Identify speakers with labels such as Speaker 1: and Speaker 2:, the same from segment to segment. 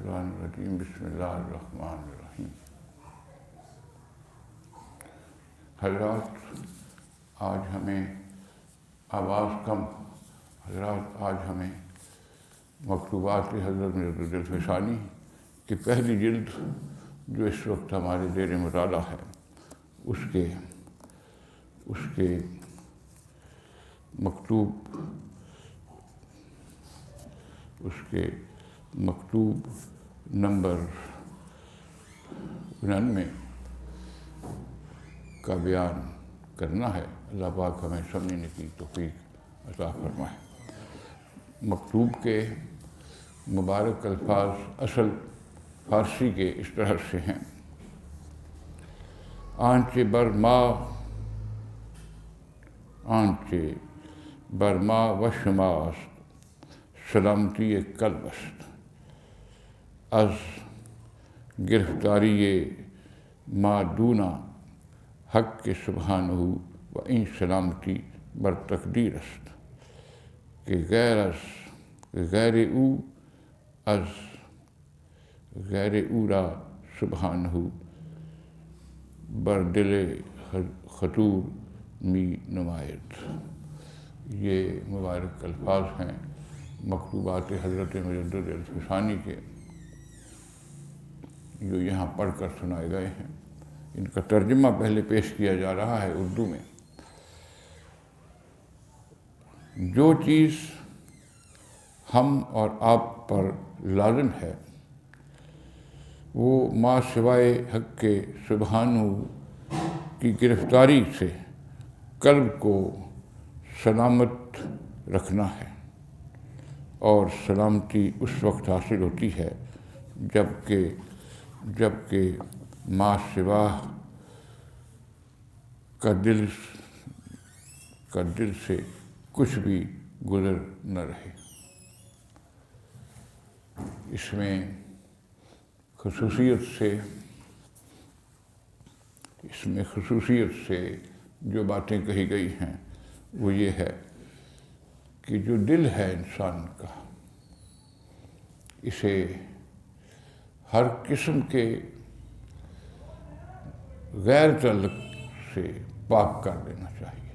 Speaker 1: الشیطان الرجیم بسم اللہ الرحمن الرحیم۔ حضرات آج ہمیں مکتوبات حضرت مرزا دل فسانی کی پہلی جلد جو اس وقت ہمارے زیر مطالعہ ہے اس کے مکتوب نمبر 99 کا بیان کرنا ہے۔ اللہ پاک ہمیں سمجھنے کی توفیق عطا فرمائے۔ مکتوب کے مبارک الفاظ اصل فارسی کے اس طرح سے ہیں: آنچ برما و شماست سلامتی قلب است، از گرفتاری ما دونا حق سبحانہ و این سلامتی بر تقدیر است کہ غیر او را سبحانہ بر دل خطور می نماید۔ یہ مبارک الفاظ ہیں مکتوبات حضرت مرزا دل فسانی کے، جو یہاں پڑھ کر سنائے گئے ہیں۔ ان کا ترجمہ پہلے پیش کیا جا رہا ہے اردو میں۔ جو چیز ہم اور آپ پر لازم ہے وہ ما سوائے حق کے سبحانہ کی گرفتاری سے قلب کو سلامت رکھنا ہے، اور سلامتی اس وقت حاصل ہوتی ہے جبکہ ما سوا کا دل سے کچھ بھی گزر نہ رہے۔ اس میں خصوصیت سے جو باتیں کہی گئی ہیں وہ یہ ہے کہ جو دل ہے انسان کا، اسے ہر قسم کے غیر تعلق سے پاک کر دینا چاہیے۔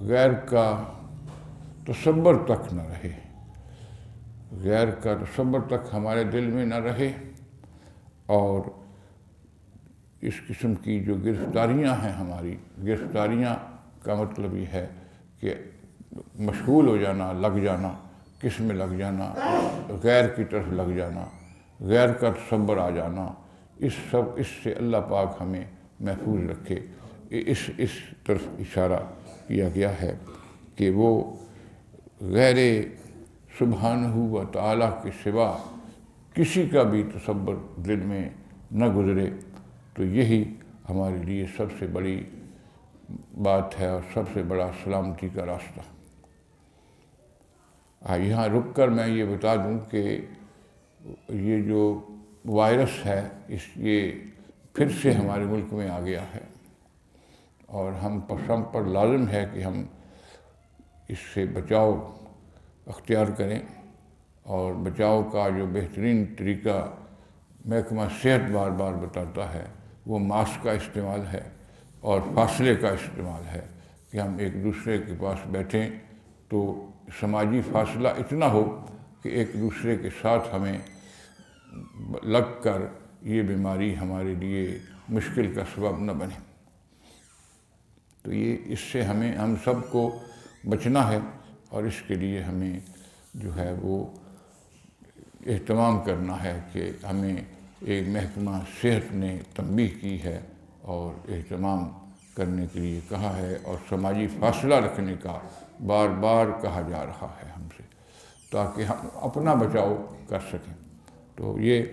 Speaker 1: غیر کا تصور تک نہ رہے، غیر کا تصور تک ہمارے دل میں نہ رہے، اور اس قسم کی جو گرفتاریاں ہیں ہماری، گرفتاریاں کا مطلب یہ ہے کہ مشغول ہو جانا، لگ جانا، کس میں لگ جانا، غیر کی طرف لگ جانا، غیر کا تصور آ جانا، اس سے اللہ پاک ہمیں محفوظ رکھے۔ اس طرف اشارہ کیا گیا ہے کہ وہ غیر سبحانہ و تعالیٰ کے سوا کسی کا بھی تصور دل میں نہ گزرے، تو یہی ہمارے لیے سب سے بڑی بات ہے اور سب سے بڑا سلامتی کا راستہ۔ یہاں رک کر میں یہ بتا دوں کہ یہ جو وائرس ہے یہ پھر سے ہمارے ملک میں آ گیا ہے، اور ہم پر لازم ہے کہ ہم اس سے بچاؤ اختیار کریں، اور بچاؤ کا جو بہترین طریقہ محکمہ صحت بار بار بتاتا ہے وہ ماسک کا استعمال ہے اور فاصلے کا استعمال ہے، کہ ہم ایک دوسرے کے پاس بیٹھیں تو سماجی فاصلہ اتنا ہو کہ ایک دوسرے کے ساتھ ہمیں لگ کر یہ بیماری ہمارے لیے مشکل کا سبب نہ بنے۔ تو اس سے ہم سب کو بچنا ہے، اور اس کے لیے ہمیں جو ہے وہ اہتمام کرنا ہے کہ ہمیں ایک محکمہ صحت نے تنبیہ کی ہے اور اہتمام کرنے کے لیے کہا ہے، اور سماجی فاصلہ رکھنے کا بار بار کہا جا رہا ہے ہم سے، تاکہ ہم اپنا بچاؤ کر سکیں۔ تو یہ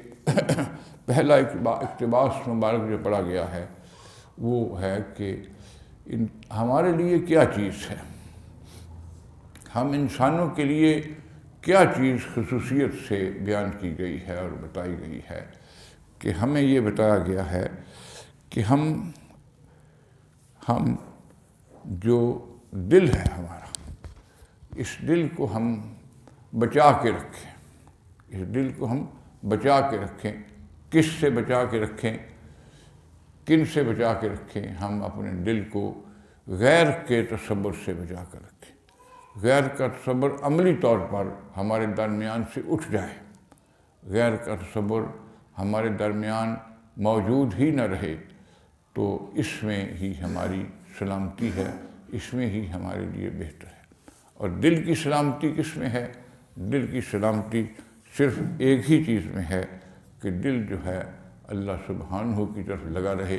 Speaker 1: پہلا اقتباس مبارک جو پڑھا گیا ہے وہ ہے کہ ہمارے لیے کیا چیز ہے، ہم انسانوں کے لیے کیا چیز خصوصیت سے بیان کی گئی ہے اور بتائی گئی ہے، کہ ہمیں یہ بتایا گیا ہے کہ ہم جو دل ہے ہمارا، اس دل کو ہم بچا کے رکھیں، اس دل کو ہم بچا کے رکھیں۔ کس سے بچا کے رکھیں؟ کن سے بچا کے رکھیں؟ ہم اپنے دل کو غیر کے تصور سے بچا کر رکھیں۔ غیر کا تصور عملی طور پر ہمارے درمیان سے اٹھ جائے، غیر کا تصور ہمارے درمیان موجود ہی نہ رہے، تو اس میں ہی ہماری سلامتی ہے، اس میں ہی ہمارے لیے بہتر ہے۔ اور دل کی سلامتی کس میں ہے؟ دل کی سلامتی صرف ایک ہی چیز میں ہے کہ دل جو ہے اللہ سبحانہ کی طرف لگا رہے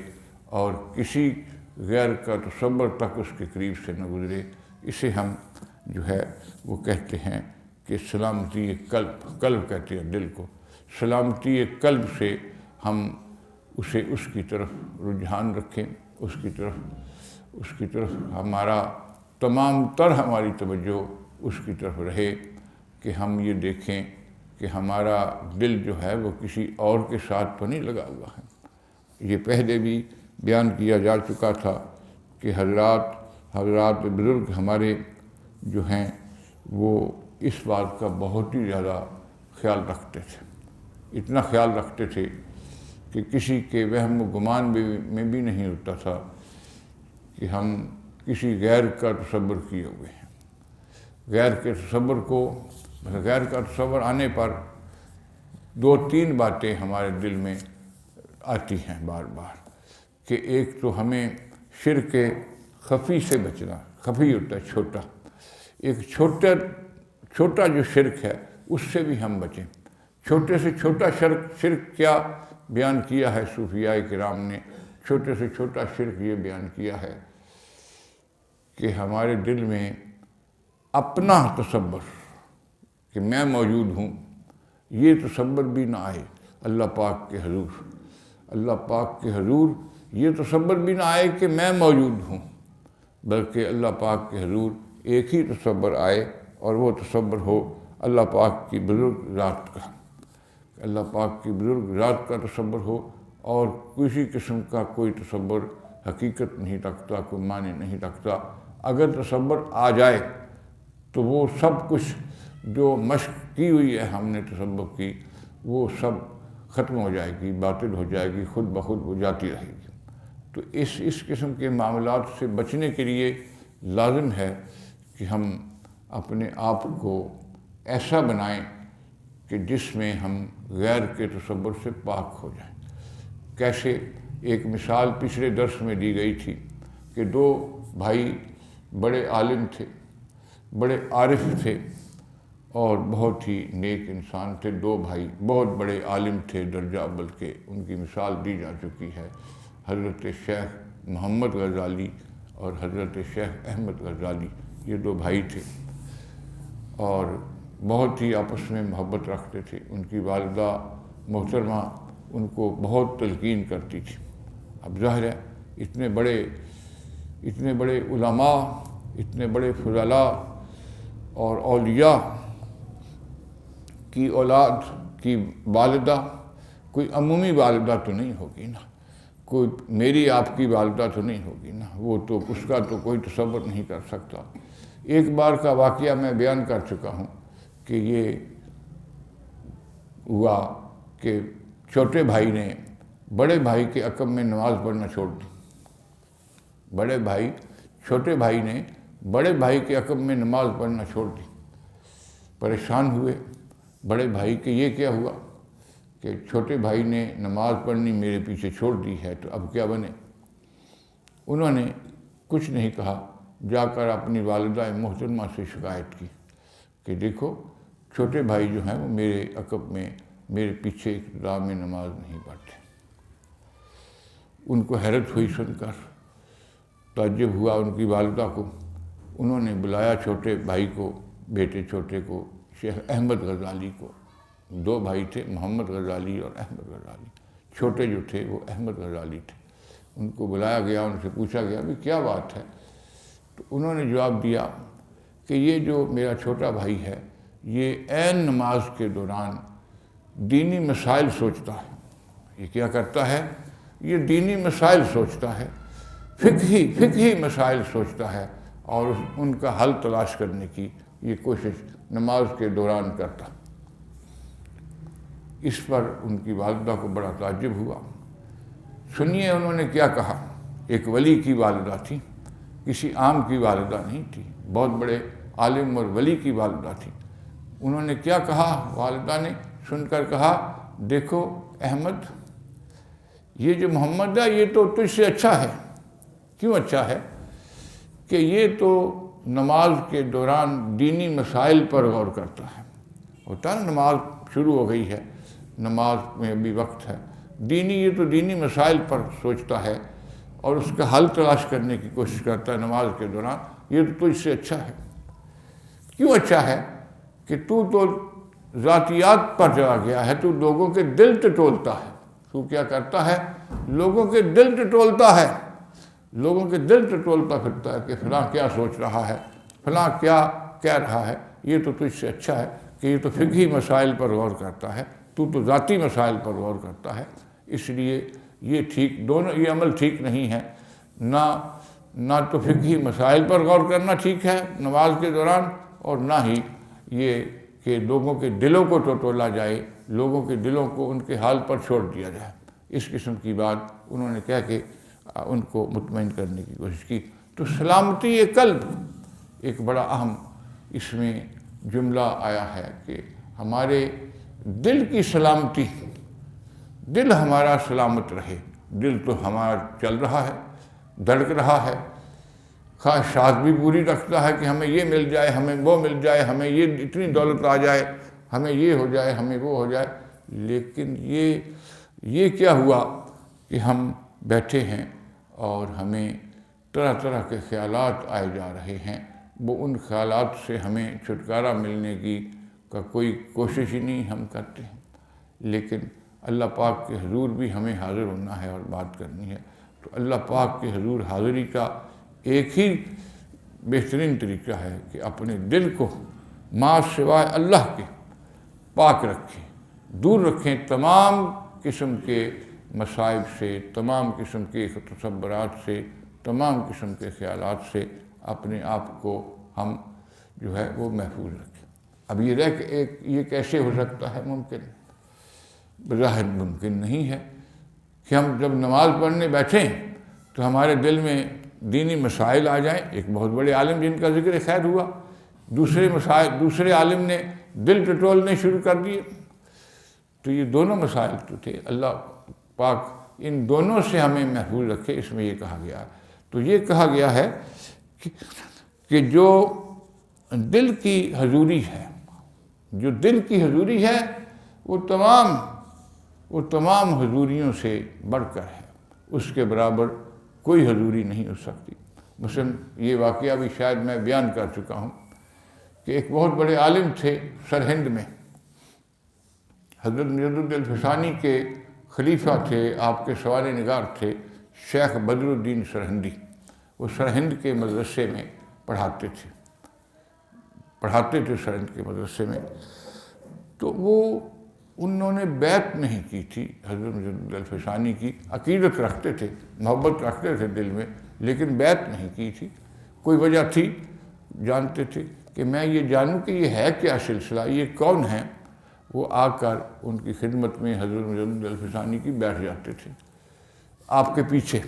Speaker 1: اور کسی غیر کا تصور تک اس کے قریب سے نہ گزرے۔ اسے ہم جو ہے وہ کہتے ہیں کہ سلامتی قلب، قلب کہتے ہیں دل کو۔ سلامتی قلب سے ہم اسے اس کی طرف رجحان رکھیں، اس کی طرف ہمارا تمام تر ہماری توجہ اس کی طرف رہے کہ ہم یہ دیکھیں کہ ہمارا دل جو ہے وہ کسی اور کے ساتھ تو نہیں لگا ہوا ہے۔ یہ پہلے بھی بیان کیا جا چکا تھا کہ حضرات بزرگ ہمارے جو ہیں وہ اس بات کا بہت ہی زیادہ خیال رکھتے تھے، اتنا خیال رکھتے تھے کہ کسی کے وہم و گمان میں بھی نہیں ہوتا تھا کہ ہم کسی غیر کا تصور کیے ہوئے ہیں۔ غیر کا تصور آنے پر دو تین باتیں ہمارے دل میں آتی ہیں بار بار کہ ایک تو ہمیں شرک خفی سے بچنا، خفی ہوتا ہے چھوٹا، ایک چھوٹا جو شرک ہے اس سے بھی ہم بچیں۔ چھوٹے سے چھوٹا شرک کیا بیان کیا ہے صوفیاء کرام نے؟ چھوٹے سے چھوٹا شرک یہ بیان کیا ہے کہ ہمارے دل میں اپنا تصور کہ میں موجود ہوں، یہ تصور بھی نہ آئے اللہ پاک کے حضور یہ تصور بھی نہ آئے کہ میں موجود ہوں، بلکہ اللہ پاک کے حضور ایک ہی تصور آئے اور وہ تصور ہو اللہ پاک کی بزرگ ذات کا، اللہ پاک کی بزرگ ذات کا تصور ہو، اور کسی قسم کا کوئی تصور حقیقت نہیں رکھتا، کوئی معنی نہیں رکھتا۔ اگر تصور آ جائے تو وہ سب کچھ جو مشق کی ہوئی ہے ہم نے تصور کی، وہ سب ختم ہو جائے گی، باطل ہو جائے گی، خود بخود وہ جاتی رہے گی۔ تو اس قسم کے معاملات سے بچنے کے لیے لازم ہے کہ ہم اپنے آپ کو ایسا بنائیں کہ جس میں ہم غیر کے تصور سے پاک ہو جائیں۔ کیسے؟ ایک مثال پچھلے درس میں دی گئی تھی کہ دو بھائی بڑے عالم تھے، بڑے عارف تھے اور بہت ہی نیک انسان تھے۔ دو بھائی بہت بڑے عالم تھے درجہ اول کے، ان کی مثال دی جا چکی ہے، حضرت شیخ محمد غزالی اور حضرت شیخ احمد غزالی، یہ دو بھائی تھے اور بہت ہی آپس میں محبت رکھتے تھے۔ ان کی والدہ محترمہ ان کو بہت تلقین کرتی تھی۔ اب ظاہر ہے اتنے بڑے علماء، اتنے بڑے فضلاء اور اولیاء کی اولاد کی والدہ کوئی عمومی والدہ تو نہیں ہوگی نا، کوئی میری آپ کی والدہ تو نہیں ہوگی نا، وہ تو اس کا تو کوئی تصور نہیں کر سکتا۔ ایک بار کا واقعہ میں بیان کر چکا ہوں کہ یہ ہوا کہ چھوٹے بھائی نے بڑے بھائی کے عقب میں نماز پڑھنا چھوڑ دی۔ چھوٹے بھائی نے بڑے بھائی کے عقب میں نماز پڑھنا چھوڑ دی۔ پریشان ہوئے بڑے بھائی کہ یہ کیا ہوا کہ چھوٹے بھائی نے نماز پڑھنی میرے پیچھے چھوڑ دی ہے، تو اب کیا بنے؟ انہوں نے کچھ نہیں کہا، جا کر اپنی والدہ محترمہ سے شکایت کی کہ دیکھو چھوٹے بھائی جو ہیں وہ میرے عقب میں میرے پیچھے اقتداء میں نماز نہیں پڑھتے۔ ان کو حیرت ہوئی سن کر، تعجب ہوا ان کی والدہ کو۔ انہوں نے بلایا چھوٹے بھائی کو، بیٹے چھوٹے کو، شیخ احمد غزالی کو۔ دو بھائی تھے، محمد غزالی اور احمد غزالی، چھوٹے جو تھے وہ احمد غزالی تھے۔ ان کو بلایا گیا، ان سے پوچھا گیا بھی کیا بات ہے؟ تو انہوں نے جواب دیا کہ یہ جو میرا چھوٹا بھائی ہے یہ عین نماز کے دوران دینی مسائل سوچتا ہے۔ یہ کیا کرتا ہے؟ یہ دینی مسائل سوچتا ہے، فقہی مسائل سوچتا ہے اور ان کا حل تلاش کرنے کی یہ کوشش نماز کے دوران کرتا۔ اس پر ان کی والدہ کو بڑا تعجب ہوا۔ سنیے انہوں نے کیا کہا۔ ایک ولی کی والدہ تھی، کسی عام کی والدہ نہیں تھی، بہت بڑے عالم اور ولی کی والدہ تھی۔ انہوں نے کیا کہا؟ والدہ نے سن کر کہا، دیکھو احمد، یہ جو محمد ہے یہ تو تجھ سے اچھا ہے۔ کیوں اچھا ہے؟ کہ یہ تو نماز کے دوران دینی مسائل پر غور کرتا ہے۔ ہوتا ہے نماز شروع ہو گئی ہے، نماز میں ابھی وقت ہے، یہ تو دینی مسائل پر سوچتا ہے اور اس کا حل تلاش کرنے کی کوشش کرتا ہے نماز کے دوران۔ یہ تو تجھ سے اچھا ہے۔ کیوں اچھا ہے؟ کہ تو ذاتیات پر چلا گیا ہے، تو لوگوں کے دل ٹٹولتا ہے۔ تو کیا کرتا ہے؟ لوگوں کے دل ٹٹولتا ہے، لوگوں کے دل ٹٹولتا پھرتا ہے کہ فلاں کیا سوچ رہا ہے، فلاں کیا کہہ رہا ہے۔ یہ تو تجھ سے اچھا ہے کہ یہ تو فقہی مسائل پر غور کرتا ہے، تو ذاتی مسائل پر غور کرتا ہے۔ اس لیے یہ دونوں یہ عمل ٹھیک نہیں ہے۔ نہ تو فقہی مسائل پر غور کرنا ٹھیک ہے نماز کے دوران، اور نہ ہی یہ کہ لوگوں کے دلوں کو ٹٹولا جائے، لوگوں کے دلوں کو ان کے حال پر چھوڑ دیا جائے۔ اس قسم کی بات انہوں نے کہہ کے ان کو مطمئن کرنے کی کوشش کی۔ تو سلامتی قلب ایک بڑا اہم اس میں جملہ آیا ہے کہ ہمارے دل کی سلامتی، دل ہمارا سلامت رہے۔ دل تو ہمارا چل رہا ہے، دھڑک رہا ہے، خواہشات بھی پوری رکھتا ہے کہ ہمیں یہ مل جائے، ہمیں وہ مل جائے، ہمیں یہ اتنی دولت آ جائے، ہمیں یہ ہو جائے، ہمیں وہ ہو جائے۔ لیکن یہ کیا ہوا کہ ہم بیٹھے ہیں اور ہمیں طرح طرح کے خیالات آئے جا رہے ہیں۔ وہ ان خیالات سے ہمیں چھٹکارا ملنے کی کوئی کوشش ہی نہیں ہم کرتے ہیں۔ لیکن اللہ پاک کے حضور بھی ہمیں حاضر ہونا ہے اور بات کرنی ہے۔ تو اللہ پاک کے حضور حاضری کا ایک ہی بہترین طریقہ ہے کہ اپنے دل کو ما سوائے اللہ کے پاک رکھیں، دور رکھیں تمام قسم کے مصائب سے، تمام قسم کے تصورات سے، تمام قسم کے خیالات سے اپنے آپ کو ہم جو ہے وہ محفوظ رکھیں۔ اب یہ کیسے ہو سکتا ہے؟ ممکن بظاہر ممکن نہیں ہے کہ ہم جب نماز پڑھنے بیٹھیں تو ہمارے دل میں دینی مسائل آ جائیں۔ ایک بہت بڑے عالم جن کا ذکر خیر ہوا، دوسرے عالم نے دل ٹٹولنے شروع کر دیے۔ تو یہ دونوں مسائل تو تھے۔ اللہ پاک ان دونوں سے ہمیں محفوظ رکھے، اس میں یہ کہا گیا ہے۔ تو یہ کہا گیا ہے کہ جو دل کی حضوری ہے، جو دل کی حضوری ہے وہ تمام حضوریوں سے بڑھ کر ہے، اس کے برابر کوئی حضوری نہیں ہو سکتی۔ مثلا یہ واقعہ بھی شاید میں بیان کر چکا ہوں کہ ایک بہت بڑے عالم تھے سرہند میں، حضرت میرزا الدین الفسانی کے خلیفہ تھے، آپ کے سوار نگار تھے شیخ بدر الدین سرہندی۔ وہ سرہند کے مدرسے میں پڑھاتے تھے سرہند کے مدرسے میں۔ تو انہوں نے بیعت نہیں کی تھی حضرت میرزا الدین الفسانی کی، عقیدت رکھتے تھے، محبت رکھتے تھے دل میں، لیکن بیعت نہیں کی تھی۔ کوئی وجہ تھی، جانتے تھے کہ میں یہ جانوں کہ یہ ہے کیا سلسلہ، یہ کون ہے۔ وہ آ کر ان کی خدمت میں حضرت میرزا الدین الفسانی کی بیٹھ جاتے تھے آپ کے پیچھے۔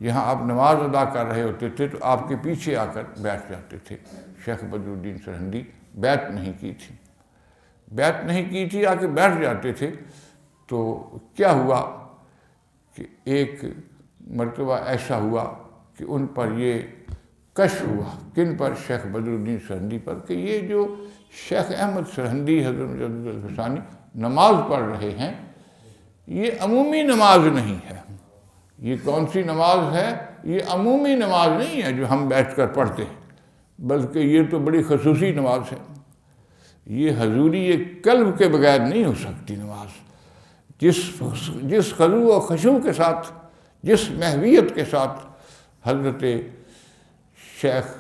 Speaker 1: یہاں آپ نماز ادا کر رہے ہوتے تھے تو آپ کے پیچھے آ کر بیٹھ جاتے تھے۔ شیخ بدر الدین سرہندی بیعت نہیں کی تھی، آ کے بیٹھ جاتے تھے۔ تو کیا ہوا کہ ایک مرتبہ ایسا ہوا کہ ان پر یہ کشف ہوا، کن پر؟ شیخ بدر الدین سرہندی پر، کہ یہ جو شیخ احمد سرہندی حضرت میرزا الدین الفسانی نماز پڑھ رہے ہیں، یہ عمومی نماز نہیں ہے۔ یہ کون سی نماز ہے؟ یہ عمومی نماز نہیں ہے جو ہم بیٹھ کر پڑھتے ہیں، بلکہ یہ تو بڑی خصوصی نماز ہے۔ یہ حضوری قلب کے بغیر نہیں ہو سکتی نماز۔ جس خضوع و خشوع کے ساتھ، جس محویت کے ساتھ حضرت شیخ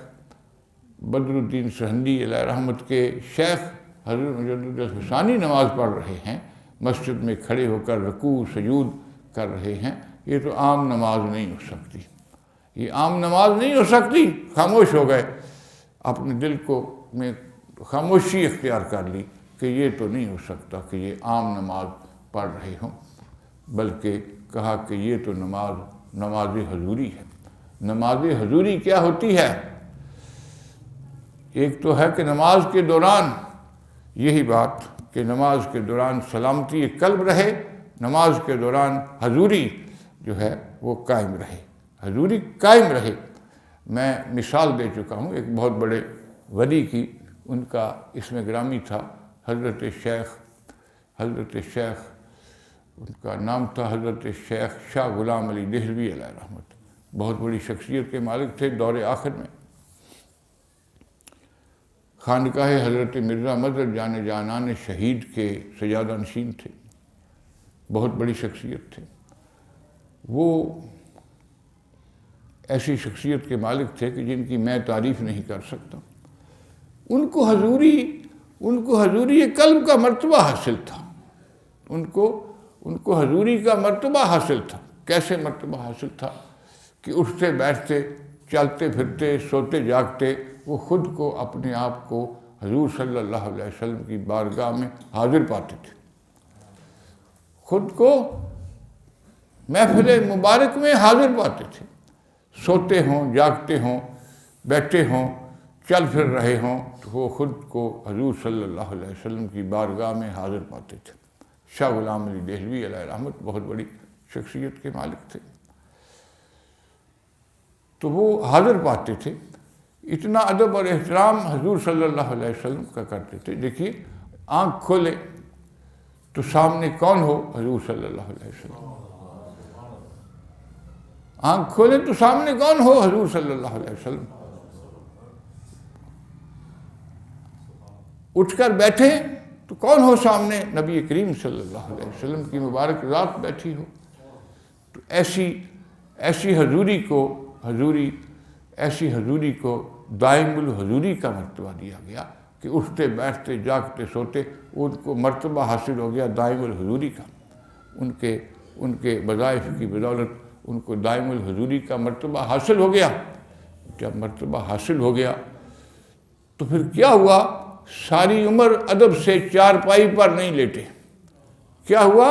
Speaker 1: بدر الدین سرہندی علیہ رحمت کے شیخ حضرت میرزا الدین الفسانی نماز پڑھ رہے ہیں، مسجد میں کھڑے ہو کر رکوع سجود کر رہے ہیں، یہ تو عام نماز نہیں ہو سکتی۔ یہ عام نماز نہیں ہو سکتی۔ خاموش ہو گئے، اپنے دل میں خاموشی اختیار کر لی کہ یہ تو نہیں ہو سکتا کہ یہ عام نماز پڑھ رہے ہوں، بلکہ کہا کہ یہ تو نماز حضوری ہے۔ نماز حضوری کیا ہوتی ہے؟ ایک تو ہے کہ نماز کے دوران یہی بات کہ نماز کے دوران سلامتی قلب رہے، نماز کے دوران حضوری جو ہے وہ قائم رہے، حضوری قائم رہے۔ میں مثال دے چکا ہوں ایک بہت بڑے ولی کی، ان کا اسم گرامی تھا حضرت شیخ، ان کا نام تھا حضرت شیخ شاہ غلام علی دہلوی علیہ رحمت۔ بہت بڑی شخصیت کے مالک تھے دور آخر میں۔ خانقاہ حضرت مرزا مظہر جان جانان شہید کے سجادہ نشین تھے، بہت بڑی شخصیت تھے۔ وہ ایسی شخصیت کے مالک تھے کہ جن کی میں تعریف نہیں کر سکتا۔ ان کو حضوری قلب کا مرتبہ حاصل تھا، ان کو حضوری کا مرتبہ حاصل تھا۔ کیسے مرتبہ حاصل تھا؟ کہ اٹھتے بیٹھتے، چلتے پھرتے، سوتے جاگتے وہ خود کو، اپنے آپ کو حضور صلی اللہ علیہ وسلم کی بارگاہ میں حاضر پاتے تھے، خود کو محفل مبارک میں حاضر پاتے تھے۔ سوتے ہوں، جاگتے ہوں، بیٹھے ہوں، چل پھر رہے ہوں تو وہ خود کو حضور صلی اللہ علیہ وسلم کی بارگاہ میں حاضر پاتے تھے۔ شاہ غلام علی دہلوی علیہ رحمت بہت بڑی شخصیت کے مالک تھے، تو وہ حاضر پاتے تھے۔ اتنا ادب اور احترام حضور صلی اللہ علیہ وسلم کا کرتے تھے۔ دیکھیے، آنکھ کھولے تو سامنے کون ہو؟ حضور صلی اللہ علیہ وسلم۔ آنکھ کھولے تو سامنے کون ہو؟ حضور صلی اللہ علیہ وسلم۔ اٹھ کر بیٹھے تو کون ہو سامنے؟ نبی کریم صلی اللہ علیہ وسلم کی مبارک ذات بیٹھی ہو۔ تو ایسی حضوری کو دائم الحضوری کا مرتبہ دیا گیا کہ اٹھتے بیٹھتے جاگتے سوتے ان کو مرتبہ حاصل ہو گیا دائم الحضوری کا۔ ان کے وظائف کی بدولت ان کو دائم الحضوری کا مرتبہ حاصل ہو گیا۔ جب مرتبہ حاصل ہو گیا تو پھر کیا ہوا؟ ساری عمر ادب سے چارپائی پر نہیں لیٹے۔ کیا ہوا؟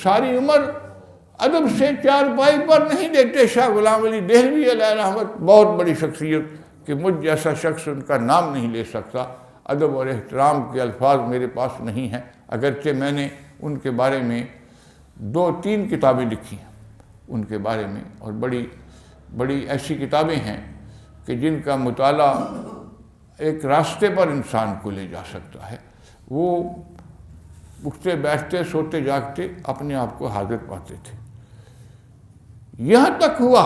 Speaker 1: ساری عمر ادب سے چارپائی پر نہیں لیٹے۔ شاہ غلام علی دہلوی علیہ رحمت بہت بڑی شخصیت کہ مجھ جیسا شخص ان کا نام نہیں لے سکتا۔ ادب اور احترام کے الفاظ میرے پاس نہیں ہیں، اگرچہ میں نے ان کے بارے میں 2-3 کتابیں لکھی ہیں ان کے بارے میں، اور بڑی ایسی کتابیں ہیں کہ جن کا مطالعہ ایک راستے پر انسان کو لے جا سکتا ہے۔ وہ اٹھتے بیٹھتے سوتے جاگتے اپنے آپ کو حاضر پاتے تھے۔ یہاں تک ہوا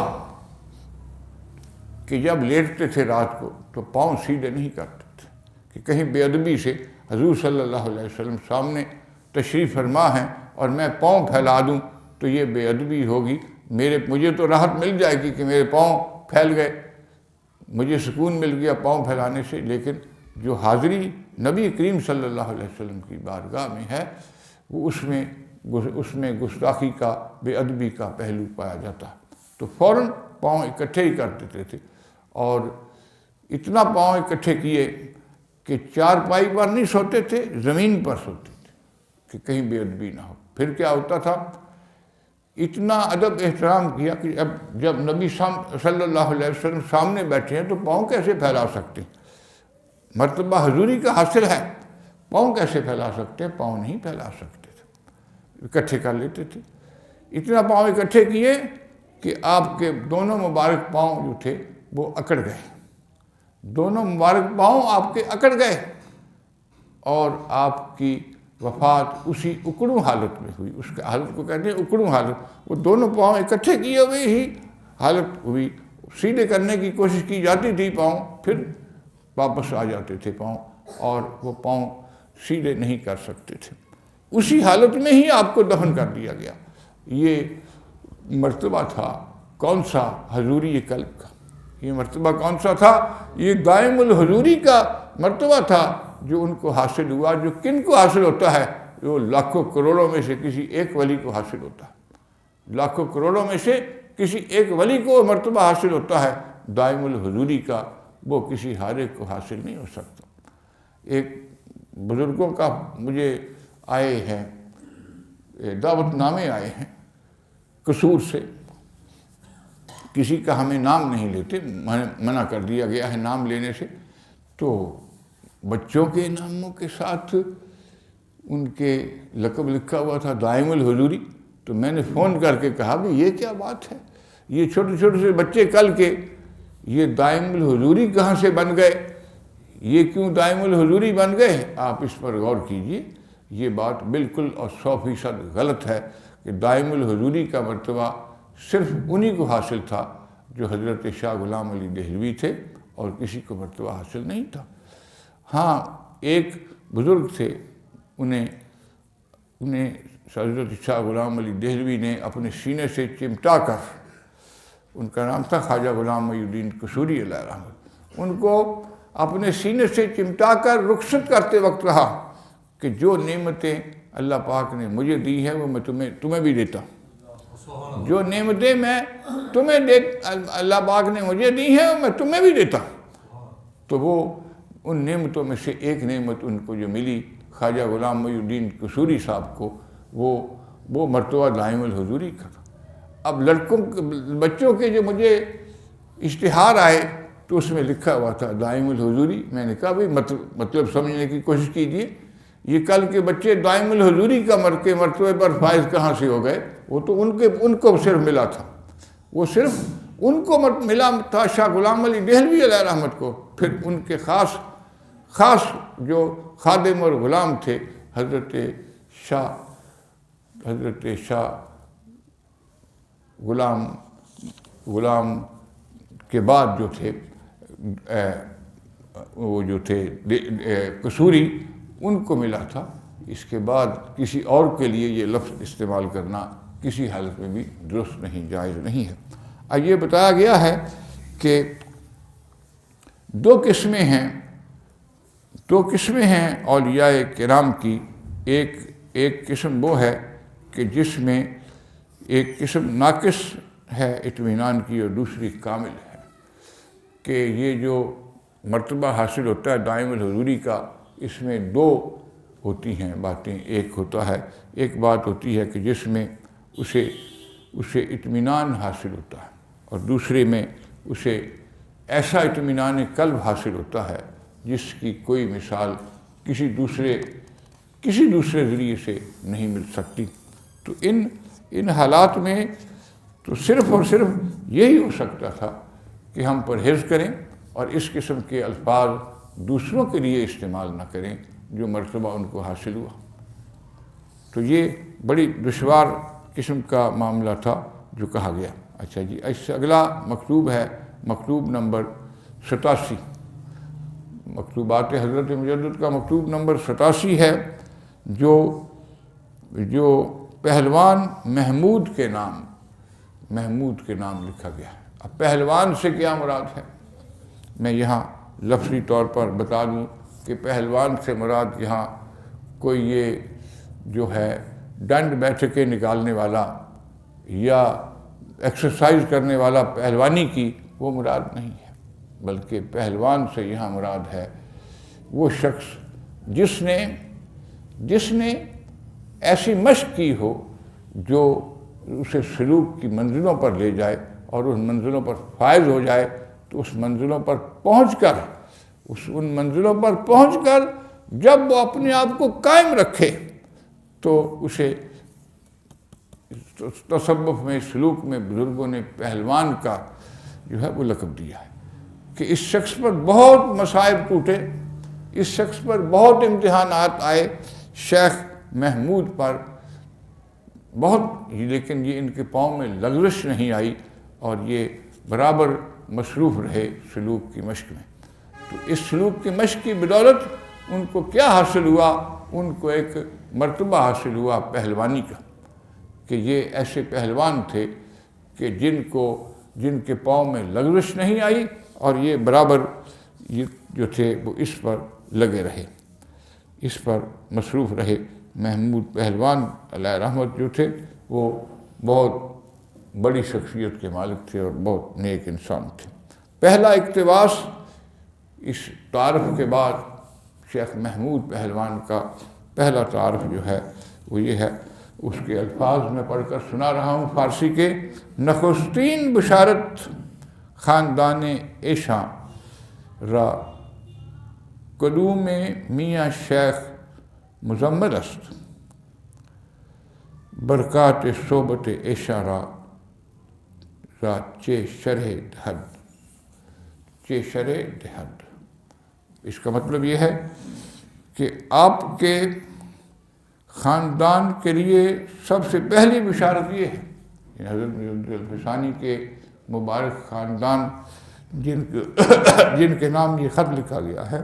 Speaker 1: کہ جب لیٹتے تھے رات کو تو پاؤں سیدھے نہیں کرتے تھے کہ کہیں بے ادبی سے حضور صلی اللہ علیہ وسلم سامنے تشریف فرما ہیں اور میں پاؤں پھیلا دوں تو یہ بے ادبی ہوگی، مجھے تو راحت مل جائے گی کہ میرے پاؤں پھیل گئے، مجھے سکون مل گیا پاؤں پھیلانے سے، لیکن جو حاضری نبی کریم صلی اللہ علیہ وسلم کی بارگاہ میں ہے وہ اس میں گستاخی کا، بے ادبی کا پہلو پایا جاتا ہے۔ تو فوراً پاؤں اکٹھے ہی کر دیتے تھے، اور اتنا پاؤں اکٹھے کیے کہ چارپائی پر نہیں سوتے تھے، زمین پر سوتے تھے کہ کہیں بے ادبی نہ ہو۔ پھر کیا ہوتا تھا؟ اتنا ادب احترام کیا کہ جب نبی صلی اللہ علیہ وسلم سامنے بیٹھے ہیں تو پاؤں کیسے پھیلا سکتے ہیں؟ مرتبہ حضوری کا حاصل ہے، پاؤں کیسے پھیلا سکتے ہیں؟ پاؤں نہیں پھیلا سکتے تھے، اکٹھے کر لیتے تھے۔ اتنا پاؤں اکٹھے کیے کہ آپ کے دونوں مبارک پاؤں جو تھے وہ اکڑ گئے، دونوں مبارک پاؤں آپ کے اکڑ گئے، اور آپ کی وفات اسی اکڑوں حالت میں ہوئی۔ اس کے حالت کو کہتے ہیں اکڑوں حالت۔ وہ دونوں پاؤں اکٹھے کیے ہوئے ہی حالت ہوئی، سیدھے کرنے کی کوشش کی جاتی تھی پاؤں، پھر واپس آ جاتے تھے پاؤں، اور وہ پاؤں سیدھے نہیں کر سکتے تھے۔ اسی حالت میں ہی آپ کو دفن کر دیا گیا۔ یہ مرتبہ تھا کون سا؟ حضوری قلب کا۔ یہ مرتبہ کون سا تھا؟ یہ دائم الحضوری کا مرتبہ تھا جو ان کو حاصل ہوا، جو کن کو حاصل ہوتا ہے؟ جو لاکھوں کروڑوں میں سے کسی ایک ولی کو حاصل ہوتا ہے۔ لاکھوں کروڑوں میں سے کسی ایک ولی کو مرتبہ حاصل ہوتا ہے دائم الحضوری کا، وہ کسی ہر ایک کو حاصل نہیں ہو سکتا۔ ایک بزرگوں کا مجھے آئے ہیں دعوت نامے آئے ہیں قصور سے، کسی کا ہمیں نام نہیں لیتے، منع کر دیا گیا ہے نام لینے سے، تو بچوں کے ناموں کے ساتھ ان کے لقب لکھا ہوا تھا دائم الحضوری۔ تو میں نے فون کر کے کہا کہ یہ کیا بات ہے، یہ چھوٹے چھوٹے سے بچے کل کے یہ دائم الحضوری کہاں سے بن گئے، یہ کیوں دائم الحضوری بن گئے؟ آپ اس پر غور کیجئے، یہ بات بالکل اور 100% غلط ہے کہ دائم الحضوری کا مرتبہ صرف انہی کو حاصل تھا جو حضرت شاہ غلام علی دہلوی تھے، اور کسی کو مرتبہ حاصل نہیں تھا۔ ہاں ایک بزرگ تھے، انہیں حضرت شاہ غلام علی دہلوی نے اپنے سینے سے چمٹا کر، ان کا نام تھا خواجہ غلام محی الدین قصوری علیہ رحمت، ان کو اپنے سینے سے چمٹا کر رخصت کرتے وقت کہا کہ جو نعمتیں اللہ پاک نے مجھے دی ہیں وہ میں تمہیں بھی دیتا ہوں، جو نعمتیں میں تمہیں اللہ پاک نے مجھے دی ہیں وہ میں تمہیں بھی دیتا ہوں۔ تو وہ ان نعمتوں میں سے ایک نعمت ان کو جو ملی خواجہ غلام محی الدین قصوری صاحب کو، وہ مرتبہ دائم الحضوری کا تھا۔ اب بچوں کے جو مجھے اشتہار آئے تو اس میں لکھا ہوا تھا دائم الحضوری۔ میں نے کہا بھائی مطلب سمجھنے کی کوشش کیجئے، یہ کل کے بچے دائم الحضوری کا مرتبے پر فائز کہاں سے ہو گئے؟ وہ تو ان کو صرف ملا تھا، وہ صرف ان کو ملا تھا شاہ غلام علی دہلوی علیہ رحمت کو، پھر ان کے خاص جو خادم اور غلام تھے حضرت شاہ غلام کے بعد جو تھے وہ جو تھے قصوری، ان کو ملا تھا۔ اس کے بعد کسی اور کے لیے یہ لفظ استعمال کرنا کسی حالت میں بھی درست نہیں، جائز نہیں ہے۔ اب یہ بتایا گیا ہے کہ دو قسمیں ہیں اولیاء کرام کی۔ ایک قسم وہ ہے کہ جس میں ایک قسم ناقص ہے اطمینان کی اور دوسری کامل ہے، کہ یہ جو مرتبہ حاصل ہوتا ہے دائم الحضوری کا، اس میں دو ہوتی ہیں باتیں۔ ایک بات ہوتی ہے کہ جس میں اسے اطمینان حاصل ہوتا ہے، اور دوسرے میں اسے ایسا اطمینان قلب حاصل ہوتا ہے جس کی کوئی مثال کسی دوسرے ذریعے سے نہیں مل سکتی۔ تو ان حالات میں تو صرف اور صرف یہی ہو سکتا تھا کہ ہم پرہیز کریں اور اس قسم کے الفاظ دوسروں کے لیے استعمال نہ کریں جو مرتبہ ان کو حاصل ہوا۔ تو یہ بڑی دشوار قسم کا معاملہ تھا جو کہا گیا۔ اچھا جی، اس سے اگلا مکتوب ہے مکتوب نمبر 87، مکتوبات حضرت مجدد کا مکتوب نمبر 87 ہے، جو پہلوان محمود کے نام لکھا گیا ہے۔ اب پہلوان سے کیا مراد ہے؟ میں یہاں لفظی طور پر بتا دوں کہ پہلوان سے مراد یہاں کوئی یہ جو ہے ڈنڈ بیٹھکیں نکالنے والا یا ایکسرسائز کرنے والا پہلوانی کی وہ مراد نہیں ہے، بلکہ پہلوان سے یہاں مراد ہے وہ شخص جس نے ایسی مشق کی ہو جو اسے سلوک کی منزلوں پر لے جائے اور ان منزلوں پر فائز ہو جائے، تو ان منزلوں پر پہنچ کر جب وہ اپنے آپ کو قائم رکھے تو اسے تصوف میں سلوک میں بزرگوں نے پہلوان کا جو ہے وہ لقب دیا ہے کہ اس شخص پر بہت مصائب ٹوٹے، اس شخص پر بہت امتحانات آئے، شیخ محمود پر بہت، لیکن یہ ان کے پاؤں میں لغزش نہیں آئی اور یہ برابر مصروف رہے سلوک کی مشق میں۔ تو اس سلوک کی مشق کی بدولت ان کو کیا حاصل ہوا؟ ان کو ایک مرتبہ حاصل ہوا پہلوانی کا، کہ یہ ایسے پہلوان تھے کہ جن کے پاؤں میں لغزش نہیں آئی اور یہ برابر یہ جو تھے وہ اس پر لگے رہے، اس پر مصروف رہے۔ محمود پہلوان علیہ رحمت جو تھے وہ بہت بڑی شخصیت کے مالک تھے اور بہت نیک انسان تھے۔ پہلا اقتباس اس تعارف کے بعد شیخ محمود پہلوان کا پہلا تعارف جو ہے وہ یہ ہے، اس کے الفاظ میں پڑھ کر سنا رہا ہوں فارسی کے۔ نخستین بشارت خاندان ایشاں را قدوم میاں شیخ مزمل است، برکات صحبت ایشاں را چے شرح دہد، چے شرح دہد۔ اس کا مطلب یہ ہے کہ آپ کے خاندان کے لیے سب سے پہلی بشارت یہ ہے، حضرت میاں الفسانی کے مبارک خاندان جن کے نام یہ خط لکھا گیا ہے،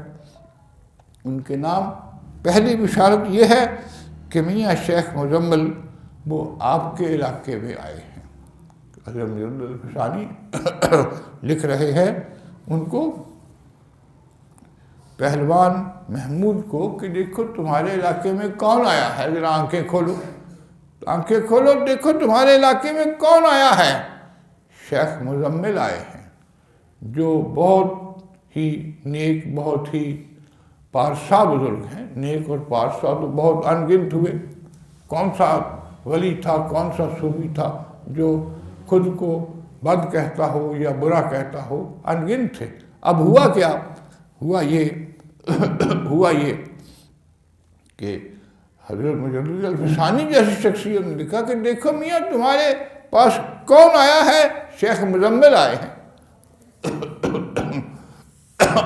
Speaker 1: ان کے نام پہلی بشارت یہ ہے کہ میاں شیخ مزمل وہ آپ کے علاقے میں آئے ہیں۔ حضرت میاں الفسانی لکھ رہے ہیں ان کو، پہلوان محمود کو، کہ دیکھو تمہارے علاقے میں کون آیا ہے، ذرا آنکھیں کھولو، آنکھیں کھولو، دیکھو تمہارے علاقے میں کون آیا ہے۔ شیخ مزمل آئے ہیں جو بہت ہی نیک، بہت ہی پارسا بزرگ ہیں۔ نیک اور پارسا تو بہت انگنت ہوئے، کون سا ولی تھا، کون سا صوفی تھا جو خود کو بد کہتا ہو یا برا کہتا ہو، انگنت تھے۔ اب ہوا کیا، ہوا یہ کہ حضرت مجدد الفسانی جیسی شخصیت نے لکھا کہ دیکھو میاں تمہارے پاس کون آیا ہے، شیخ مزمل آئے ہیں،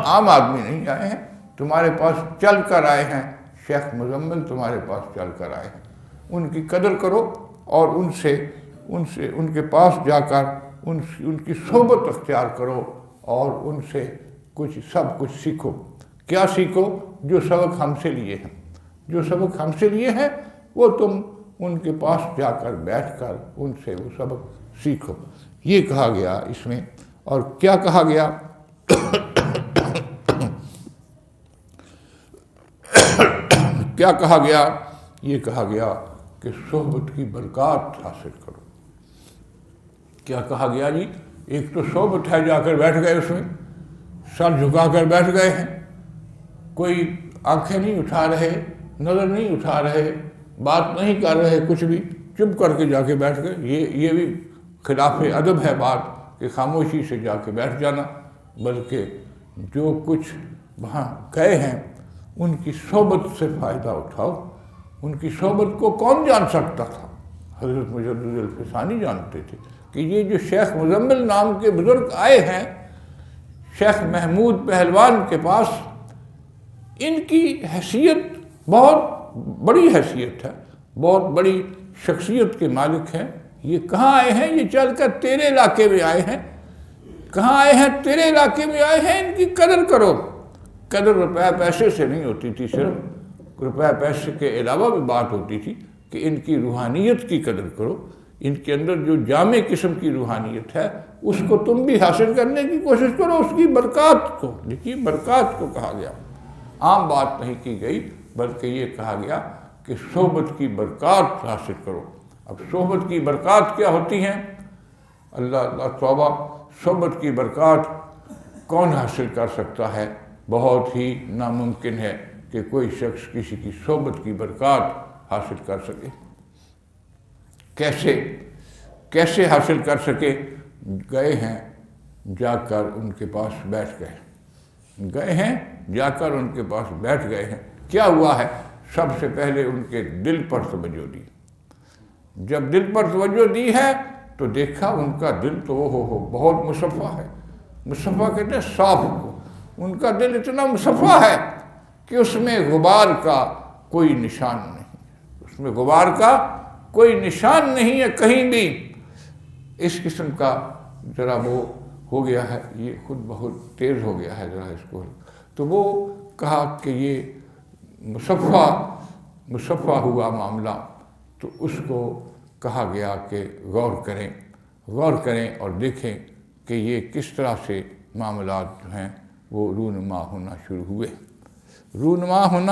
Speaker 1: عام آدمی نہیں آئے ہیں، تمہارے پاس چل کر آئے ہیں، شیخ مزمل تمہارے پاس چل کر آئے ہیں۔ ان کی قدر کرو اور ان کے پاس جا کر ان کی صحبت اختیار کرو اور ان سے سب کچھ سیکھو۔ کیا سیکھو؟ جو سبق ہم سے لیے ہیں، جو سبق ہم سے لیے ہیں وہ تم ان کے پاس جا کر بیٹھ کر ان سے وہ سبق سیکھو۔ یہ کہا گیا اس میں۔ اور کیا کہا گیا؟ کیا کہا گیا؟ یہ کہا گیا کہ صحبت کی برکات حاصل کرو۔ کیا کہا گیا جی؟ ایک تو صحبت ہے، جا کر بیٹھ گئے اس میں، سر جھکا کر بیٹھ گئے ہیں، کوئی آنکھیں نہیں اٹھا رہے، نظر نہیں اٹھا رہے، بات نہیں کر رہے، کچھ بھی چپ کر کے جا کے بیٹھ گئے۔ یہ بھی خلاف ادب ہے بات کہ خاموشی سے جا کے بیٹھ جانا، بلکہ جو کچھ وہاں گئے ہیں ان کی صحبت سے فائدہ اٹھاؤ۔ ان کی صحبت کو کون جان سکتا تھا؟ حضرت مجدد الفسانی جانتے تھے کہ یہ جو شیخ مزمل نام کے بزرگ آئے ہیں شیخ محمود پہلوان کے پاس، ان کی حیثیت بہت بڑی حیثیت ہے، بہت بڑی شخصیت کے مالک ہیں۔ یہ کہاں آئے ہیں؟ یہ چل کر تیرے علاقے میں آئے ہیں۔ کہاں آئے ہیں؟ تیرے علاقے میں آئے ہیں، ان کی قدر کرو۔ قدر روپے پیسے سے نہیں ہوتی تھی، صرف روپے پیسے کے علاوہ بھی بات ہوتی تھی کہ ان کی روحانیت کی قدر کرو، ان کے اندر جو جامع قسم کی روحانیت ہے اس کو تم بھی حاصل کرنے کی کوشش کرو، اس کی برکات کو، دیکھیے برکات کو کہا گیا، عام بات نہیں کی گئی بلکہ یہ کہا گیا کہ صحبت کی برکات حاصل کرو۔ اب صحبت کی برکات کیا ہوتی ہیں؟ اللہ توبہ، صحبت کی برکات کون حاصل کر سکتا ہے؟ بہت ہی ناممکن ہے کہ کوئی شخص کسی کی صحبت کی برکات حاصل کر سکے۔ کیسے حاصل کر سکے؟ گئے ہیں جا کر ان کے پاس بیٹھ گئے، گئے ہیں جا کر ان کے پاس بیٹھ گئے ہیں۔ کیا ہوا ہے؟ سب سے پہلے ان کے دل پر توجہ دی۔ جب دل پر توجہ دی ہے تو دیکھا ان کا دل تو بہت مصفا ہے۔ مصفا کہتے ہیں صاف کو، ان کا دل اتنا مصفا ہے کہ اس میں غبار کا کوئی نشان نہیں، اس میں غبار کا کوئی نشان نہیں ہے کہیں بھی۔ اس قسم کا ذرا وہ ہو گیا ہے، یہ خود بہت تیز ہو گیا ہے ذرا اس کو، تو وہ کہا کہ یہ مصفا ہوا معاملہ، تو اس کو کہا گیا کہ غور کریں اور دیکھیں کہ یہ کس طرح سے معاملات جو ہیں وہ رونما ہونا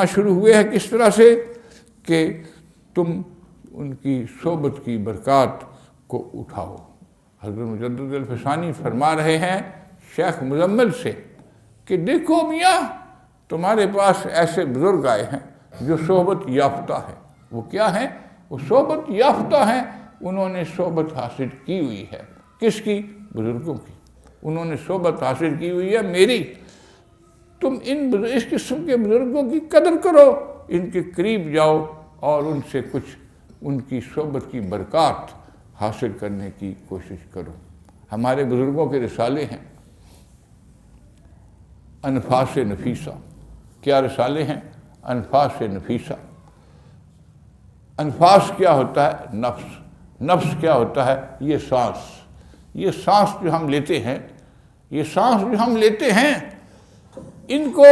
Speaker 1: شروع ہوئے ہیں، کس طرح سے کہ تم ان کی صحبت کی برکات کو اٹھاؤ۔ حضرت مجدد الفسانی فرما رہے ہیں شیخ مزمل سے کہ دیکھو میاں تمہارے پاس ایسے بزرگ آئے ہیں جو صحبت یافتہ ہے۔ وہ کیا ہیں؟ وہ صحبت یافتہ ہیں، انہوں نے صحبت حاصل کی ہوئی ہے۔ کس کی؟ بزرگوں کی۔ انہوں نے صحبت حاصل کی ہوئی ہے میری۔ تم اس قسم کے بزرگوں کی قدر کرو، ان کے قریب جاؤ اور ان سے کچھ ان کی صحبت کی برکات حاصل کرنے کی کوشش کرو۔ ہمارے بزرگوں کے رسالے ہیں، انفاس نفیسہ۔ کیا رسالے ہیں؟ انفاس نفیسہ۔ انفاس کیا ہوتا ہے؟ نفس۔ نفس کیا ہوتا ہے؟ یہ سانس۔ یہ سانس جو ہم لیتے ہیں، یہ سانس جو ہم لیتے ہیں، ان کو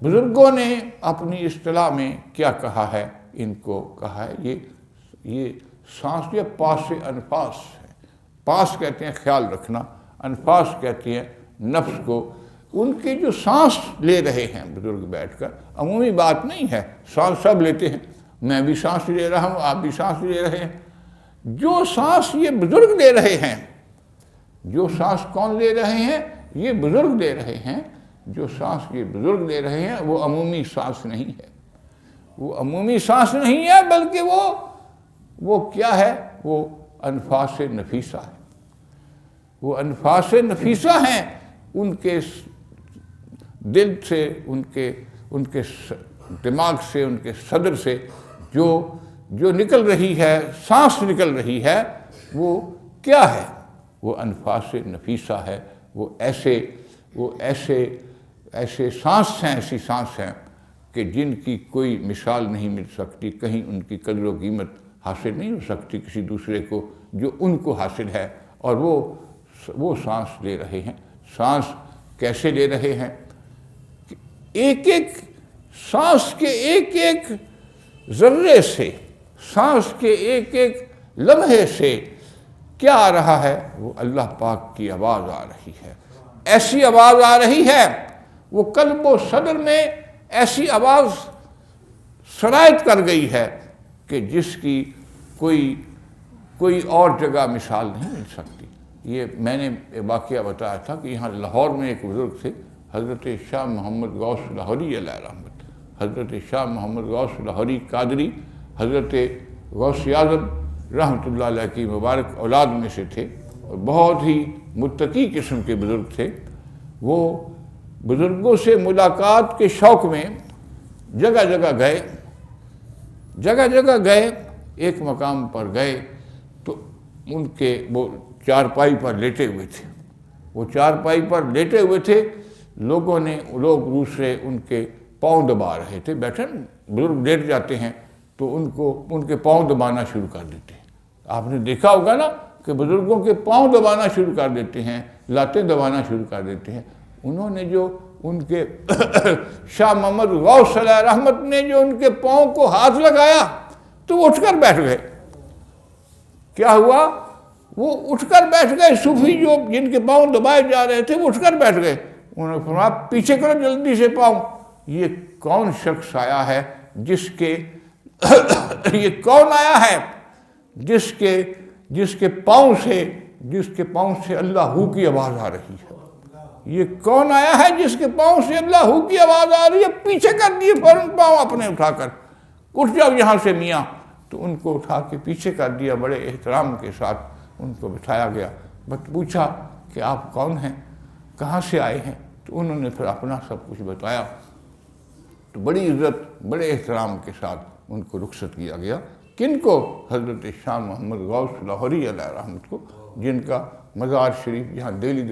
Speaker 1: بزرگوں نے اپنی اصطلاح میں کیا کہا ہے؟ ان کو کہا ہے یہ سانس یہ پاس انفاس ہے۔ پاس کہتے ہیں خیال رکھنا، انفاس کہتے ہیں نفس کو۔ ان کے جو سانس لے رہے ہیں بزرگ بیٹھ کر، عمومی بات نہیں ہے، سانس سب لیتے ہیں، میں بھی سانس لے رہا ہوں، آپ بھی سانس لے رہے ہیں۔ جو سانس یہ بزرگ لے رہے ہیں، جو سانس کون لے رہے ہیں؟ یہ بزرگ لے رہے ہیں۔ جو سانس یہ بزرگ لے رہے ہیں وہ عمومی سانس نہیں ہے، وہ عمومی سانس نہیں ہے، بلکہ وہ کیا ہے؟ وہ انفاس نفیسہ ہے۔ وہ انفاس نفیسہ ہیں، ان کے دل سے، ان کے دماغ سے، ان کے صدر سے جو نکل رہی ہے، سانس نکل رہی ہے، وہ کیا ہے؟ وہ انفاس نفیسہ ہے۔ وہ ایسے سانس ہیں، ایسی سانس ہیں کہ جن کی کوئی مثال نہیں مل سکتی، کہیں ان کی قدر و قیمت حاصل نہیں ہو سکتی کسی دوسرے کو جو ان کو حاصل ہے، اور وہ سانس لے رہے ہیں۔ سانس کیسے لے رہے ہیں؟ ایک ایک سانس کے ایک ایک ذرے سے، سانس کے ایک ایک لمحے سے کیا آ رہا ہے؟ وہ اللہ پاک کی آواز آ رہی ہے۔ ایسی آواز آ رہی ہے، وہ قلب و صدر میں ایسی آواز سرایت کر گئی ہے کہ جس کی کوئی اور جگہ مثال نہیں مل سکتی۔ یہ میں نے واقعہ بتایا تھا کہ یہاں لاہور میں ایک بزرگ تھے، حضرت شاہ محمد غوث لاہوری علیہ رحمت۔ حضرت شاہ محمد غوث لاہوری قادری حضرت غوث اعظم رحمۃ اللہ علیہ کی مبارک اولاد میں سے تھے، اور بہت ہی متقی قسم کے بزرگ تھے۔ وہ بزرگوں سے ملاقات کے شوق میں جگہ جگہ گئے۔ ایک مقام پر گئے تو وہ چارپائی پر لیٹے ہوئے تھے۔ وہ چارپائی پر لیٹے ہوئے تھے، لوگ دوسرے ان کے پاؤں دبا رہے تھے۔ بیٹھے بزرگ لیٹ جاتے ہیں تو ان کے پاؤں دبانا شروع کر دیتے ہیں۔ آپ نے دیکھا ہوگا نا کہ بزرگوں کے پاؤں دبانا شروع کر دیتے ہیں، لاتیں دبانا شروع کر دیتے ہیں۔ انہوں نے جو ان کے شاہ محمد غوث علیہ رحمت نے جو ان کے پاؤں کو ہاتھ لگایا تو وہ اٹھ کر بیٹھ گئے۔ کیا ہوا؟ وہ اٹھ کر بیٹھ گئے۔ صوفی جن کے پاؤں دبائے جا رہے تھے وہ اٹھ کر بیٹھ گئے۔ انہوں نے فرمایا پیچھے کرو جلدی سے پاؤں۔ یہ کون شخص آیا ہے یہ کون آیا ہے جس کے پاؤں سے اللہ ہو کی آواز آ رہی ہے؟ یہ کون آیا ہے جس کے پاؤں سے اللہ ہو کی آواز آ رہی ہے؟ پیچھے کر دیے فوراً پاؤں اپنے اٹھا کر، اٹھ جاؤ یہاں سے میاں۔ تو ان کو اٹھا کے پیچھے کر دیا، بڑے احترام کے ساتھ ان کو بٹھایا گیا۔ بس پوچھا کہ آپ کون ہیں، کہاں سے آئے ہیں؟ تو انہوں نے پھر اپنا سب کچھ بتایا۔ تو بڑی عزت، بڑے احترام کے ساتھ ان کو رخصت کیا گیا۔ کن کو؟ حضرت شاہ محمد غوث لاہوری علیہ رحمت کو، جن کا مزار شریف یہاں دہلی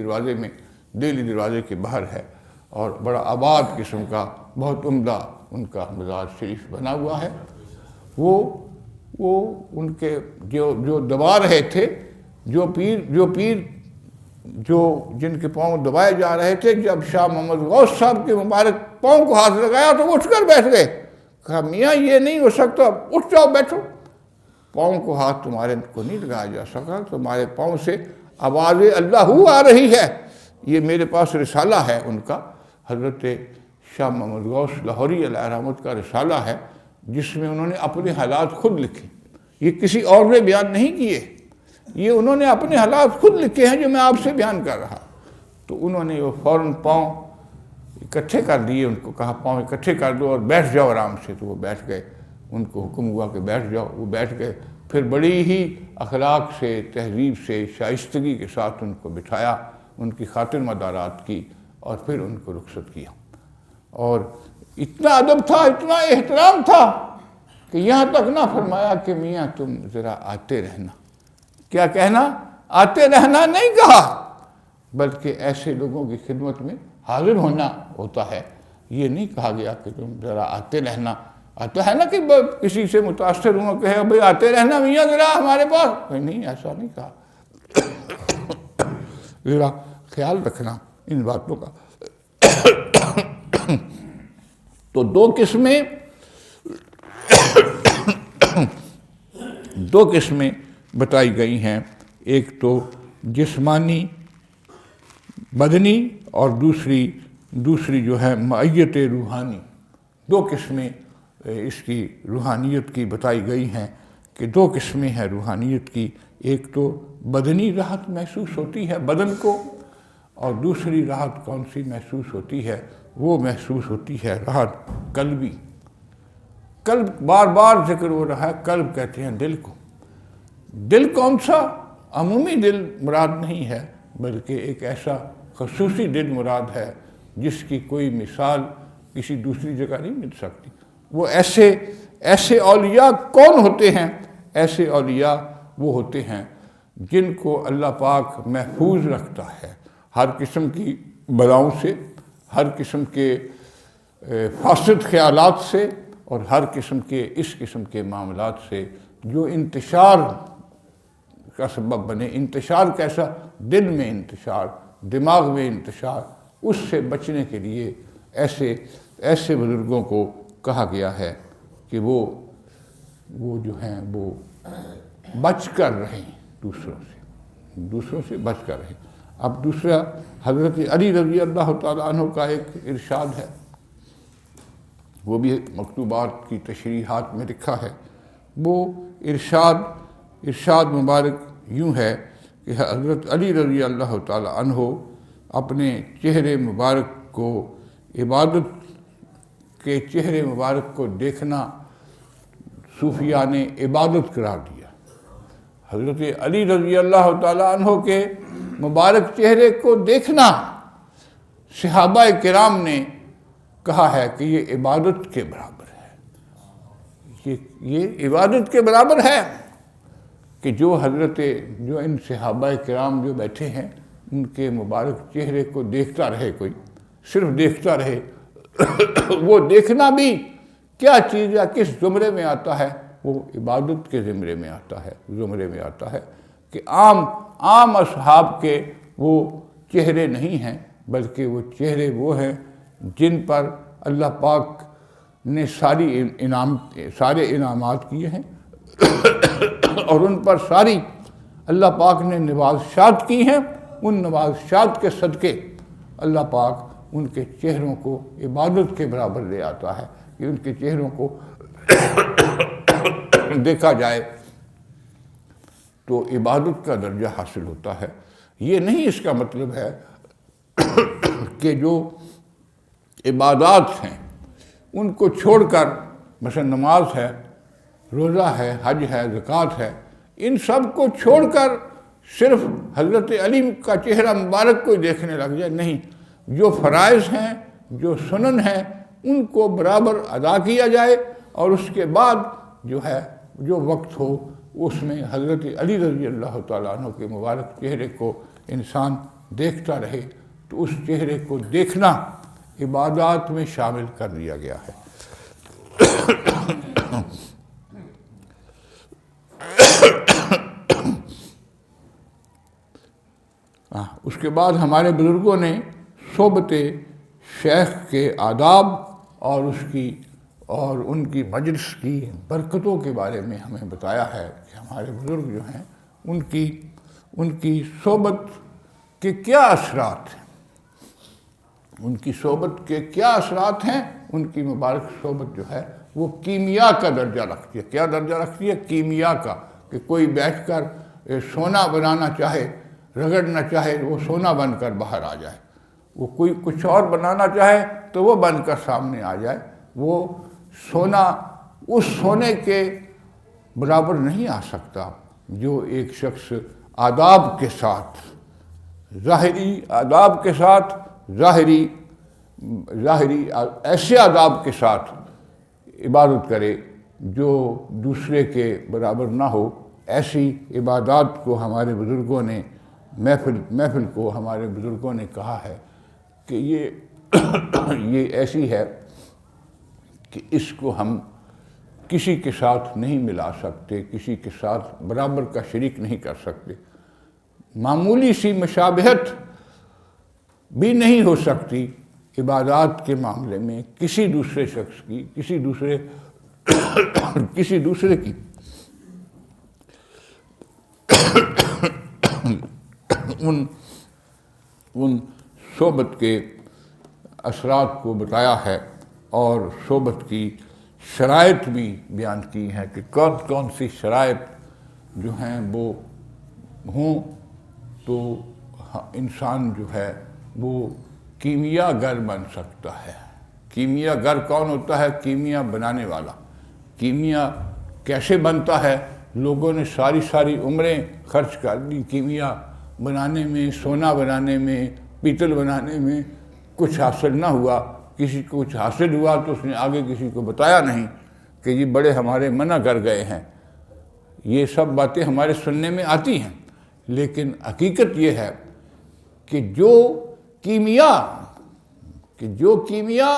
Speaker 1: دروازے کے باہر ہے، اور بڑا آباد قسم کا بہت عمدہ ان کا مزار شریف بنا ہوا ہے۔ وہ ان کے جو دبا رہے تھے، جو پیر جن کے پاؤں دبائے جا رہے تھے، جب شاہ محمد غوث صاحب کے مبارک پاؤں کو ہاتھ لگایا تو وہ اٹھ کر بیٹھ گئے۔ کہا میاں یہ نہیں ہو سکتا، اٹھ جاؤ بیٹھو، پاؤں کو ہاتھ تمہارے کو نہیں لگایا جا سکا، تمہارے پاؤں سے آواز اللہ آ رہی ہے۔ یہ میرے پاس رسالہ ہے ان کا، حضرت شاہ محمد غوث لاہوری علیہ رحمت کا رسالہ ہے، جس میں انہوں نے اپنے حالات خود لکھے۔ یہ کسی اور نے بیان نہیں کیے، یہ انہوں نے اپنے حالات خود لکھے ہیں جو میں آپ سے بیان کر رہا۔ تو انہوں نے وہ فوراً پاؤں اکٹھے کر دیے، ان کو کہا پاؤں اکٹھے کر دو اور بیٹھ جاؤ آرام سے۔ تو وہ بیٹھ گئے۔ ان کو حکم ہوا کہ بیٹھ جاؤ، وہ بیٹھ گئے۔ پھر بڑی ہی اخلاق سے، تہذیب سے، شائستگی کے ساتھ ان کو بٹھایا، ان کی خاطر مدارات کی اور پھر ان کو رخصت کیا۔ اور اتنا ادب تھا، اتنا احترام تھا کہ یہاں تک نہ فرمایا کہ میاں تم ذرا آتے رہنا۔ کیا کہنا؟ آتے رہنا نہیں کہا، بلکہ ایسے لوگوں کی خدمت میں حاضر ہونا ہوتا ہے۔ یہ نہیں کہا گیا کہ تم ذرا آتے رہنا۔ آتا ہے نا کہ کسی سے متاثر ہوں کہ بھئی آتے رہنا میاں ذرا ہمارے پاس، نہیں ایسا نہیں کہا۔ ذرا خیال رکھنا ان باتوں کا۔ تو دو قسمیں بتائی گئی ہیں، ایک تو جسمانی بدنی اور دوسری جو ہے معیت روحانی۔ دو قسمیں اس کی روحانیت کی بتائی گئی ہیں کہ دو قسمیں ہیں روحانیت کی، ایک تو بدنی راحت محسوس ہوتی ہے بدن کو، اور دوسری راحت کون سی محسوس ہوتی ہے؟ وہ محسوس ہوتی ہے راحت قلبی۔ قلب بار بار ذکر ہو رہا ہے، قلب کہتے ہیں دل کو۔ دل کون سا؟ عمومی دل مراد نہیں ہے، بلکہ ایک ایسا خصوصی دل مراد ہے جس کی کوئی مثال کسی دوسری جگہ نہیں مل سکتی۔ وہ ایسے اولیاء کون ہوتے ہیں؟ ایسے اولیاء وہ ہوتے ہیں جن کو اللہ پاک محفوظ رکھتا ہے ہر قسم کی بلاؤں سے، ہر قسم کے فاسد خیالات سے، اور ہر قسم کے اس قسم کے معاملات سے جو انتشار کا سبب بنے۔ انتشار کیسا؟ دل میں انتشار، دماغ میں انتشار، اس سے بچنے کے لیے ایسے بزرگوں کو کہا گیا ہے کہ وہ جو ہیں وہ بچ کر رہیں دوسروں سے بچ کر رہیں۔ اب دوسرا حضرت علی رضی اللہ تعالیٰ عنہ کا ایک ارشاد ہے، وہ بھی مکتوبات کی تشریحات میں لکھا ہے۔ وہ ارشاد مبارک یوں ہے کہ حضرت علی رضی اللہ تعالیٰ عنہ اپنے چہرے مبارک کو، عبادت کے چہرے مبارک کو دیکھنا صوفیاء نے عبادت قرار دیا۔ حضرت علی رضی اللہ تعالیٰ عنہ کے مبارک چہرے کو دیکھنا صحابہ کرام نے کہا ہے کہ یہ عبادت کے برابر ہے۔ یہ عبادت کے برابر ہے کہ جو ان صحابہ کرام جو بیٹھے ہیں ان کے مبارک چہرے کو دیکھتا رہے، کوئی صرف دیکھتا رہے۔ وہ دیکھنا بھی کیا چیز یا کس زمرے میں آتا ہے؟ وہ عبادت کے زمرے میں آتا ہے کہ عام اصحاب کے وہ چہرے نہیں ہیں، بلکہ وہ چہرے وہ ہیں جن پر اللہ پاک نے سارے انعامات کیے ہیں اور ان پر ساری اللہ پاک نے نوازشات کی ہیں۔ ان نوازشات کے صدقے اللہ پاک ان کے چہروں کو عبادت کے برابر لے آتا ہے کہ ان کے چہروں کو دیکھا جائے تو عبادت کا درجہ حاصل ہوتا ہے۔ یہ نہیں اس کا مطلب ہے کہ جو عبادات ہیں ان کو چھوڑ کر، مثلا نماز ہے، روزہ ہے، حج ہے، زکوٰۃ ہے، ان سب کو چھوڑ کر صرف حضرت علی کا چہرہ مبارک کو دیکھنے لگ جائے، نہیں۔ جو فرائض ہیں، جو سنن ہیں، ان کو برابر ادا کیا جائے، اور اس کے بعد جو وقت ہو اس میں حضرت علی رضی اللہ تعالیٰ عنہ کے مبارک چہرے کو انسان دیکھتا رہے، تو اس چہرے کو دیکھنا عبادات میں شامل کر دیا گیا ہے۔ اس کے بعد ہمارے بزرگوں نے صحبت شیخ کے آداب اور ان کی مجلس کی برکتوں کے بارے میں ہمیں بتایا ہے کہ ہمارے بزرگ جو ہیں ان کی صحبت کے کیا اثرات ہیں، ان کی صحبت کے کیا اثرات ہیں۔ ان کی مبارک صحبت جو ہے وہ کیمیا کا درجہ رکھتی ہے۔ کیا درجہ رکھتی ہے؟ کیمیا کا، کہ کوئی بیٹھ کر سونا بنانا چاہے، رگڑنا چاہے، وہ سونا بن کر باہر آ جائے۔ وہ کوئی کچھ اور بنانا چاہے تو وہ بن کر سامنے آ جائے۔ وہ سونا اس سونے کے برابر نہیں آ سکتا جو ایک شخص آداب کے ساتھ، ظاہری آداب کے ساتھ، ظاہری ایسے آداب کے ساتھ عبادت کرے جو دوسرے کے برابر نہ ہو۔ ایسی عبادات کو ہمارے بزرگوں نے محفل کو ہمارے بزرگوں نے کہا ہے کہ یہ ایسی ہے کہ اس کو ہم کسی کے ساتھ نہیں ملا سکتے، کسی کے ساتھ برابر کا شریک نہیں کر سکتے۔ معمولی سی مشابہت بھی نہیں ہو سکتی عبادات کے معاملے میں کسی دوسرے شخص کی، کسی دوسرے کی ان صحبت کے اثرات کو بتایا ہے اور صحبت کی شرائط بھی بیان کی ہیں کہ کون کون سی شرائط جو ہیں وہ ہوں تو انسان جو ہے وہ کیمیا گر بن سکتا ہے۔ کیمیا گر کون ہوتا ہے؟ کیمیا بنانے والا۔ کیمیا کیسے بنتا ہے؟ لوگوں نے ساری عمریں خرچ کر دی کیمیا بنانے میں، سونا بنانے میں، پیتل بنانے میں، کچھ حاصل نہ ہوا۔ کسی کو کچھ حاصل ہوا تو اس نے آگے کسی کو بتایا نہیں کہ یہ بڑے ہمارے منع کر گئے ہیں۔ یہ سب باتیں ہمارے سننے میں آتی ہیں، لیکن حقیقت یہ ہے کہ جو کیمیا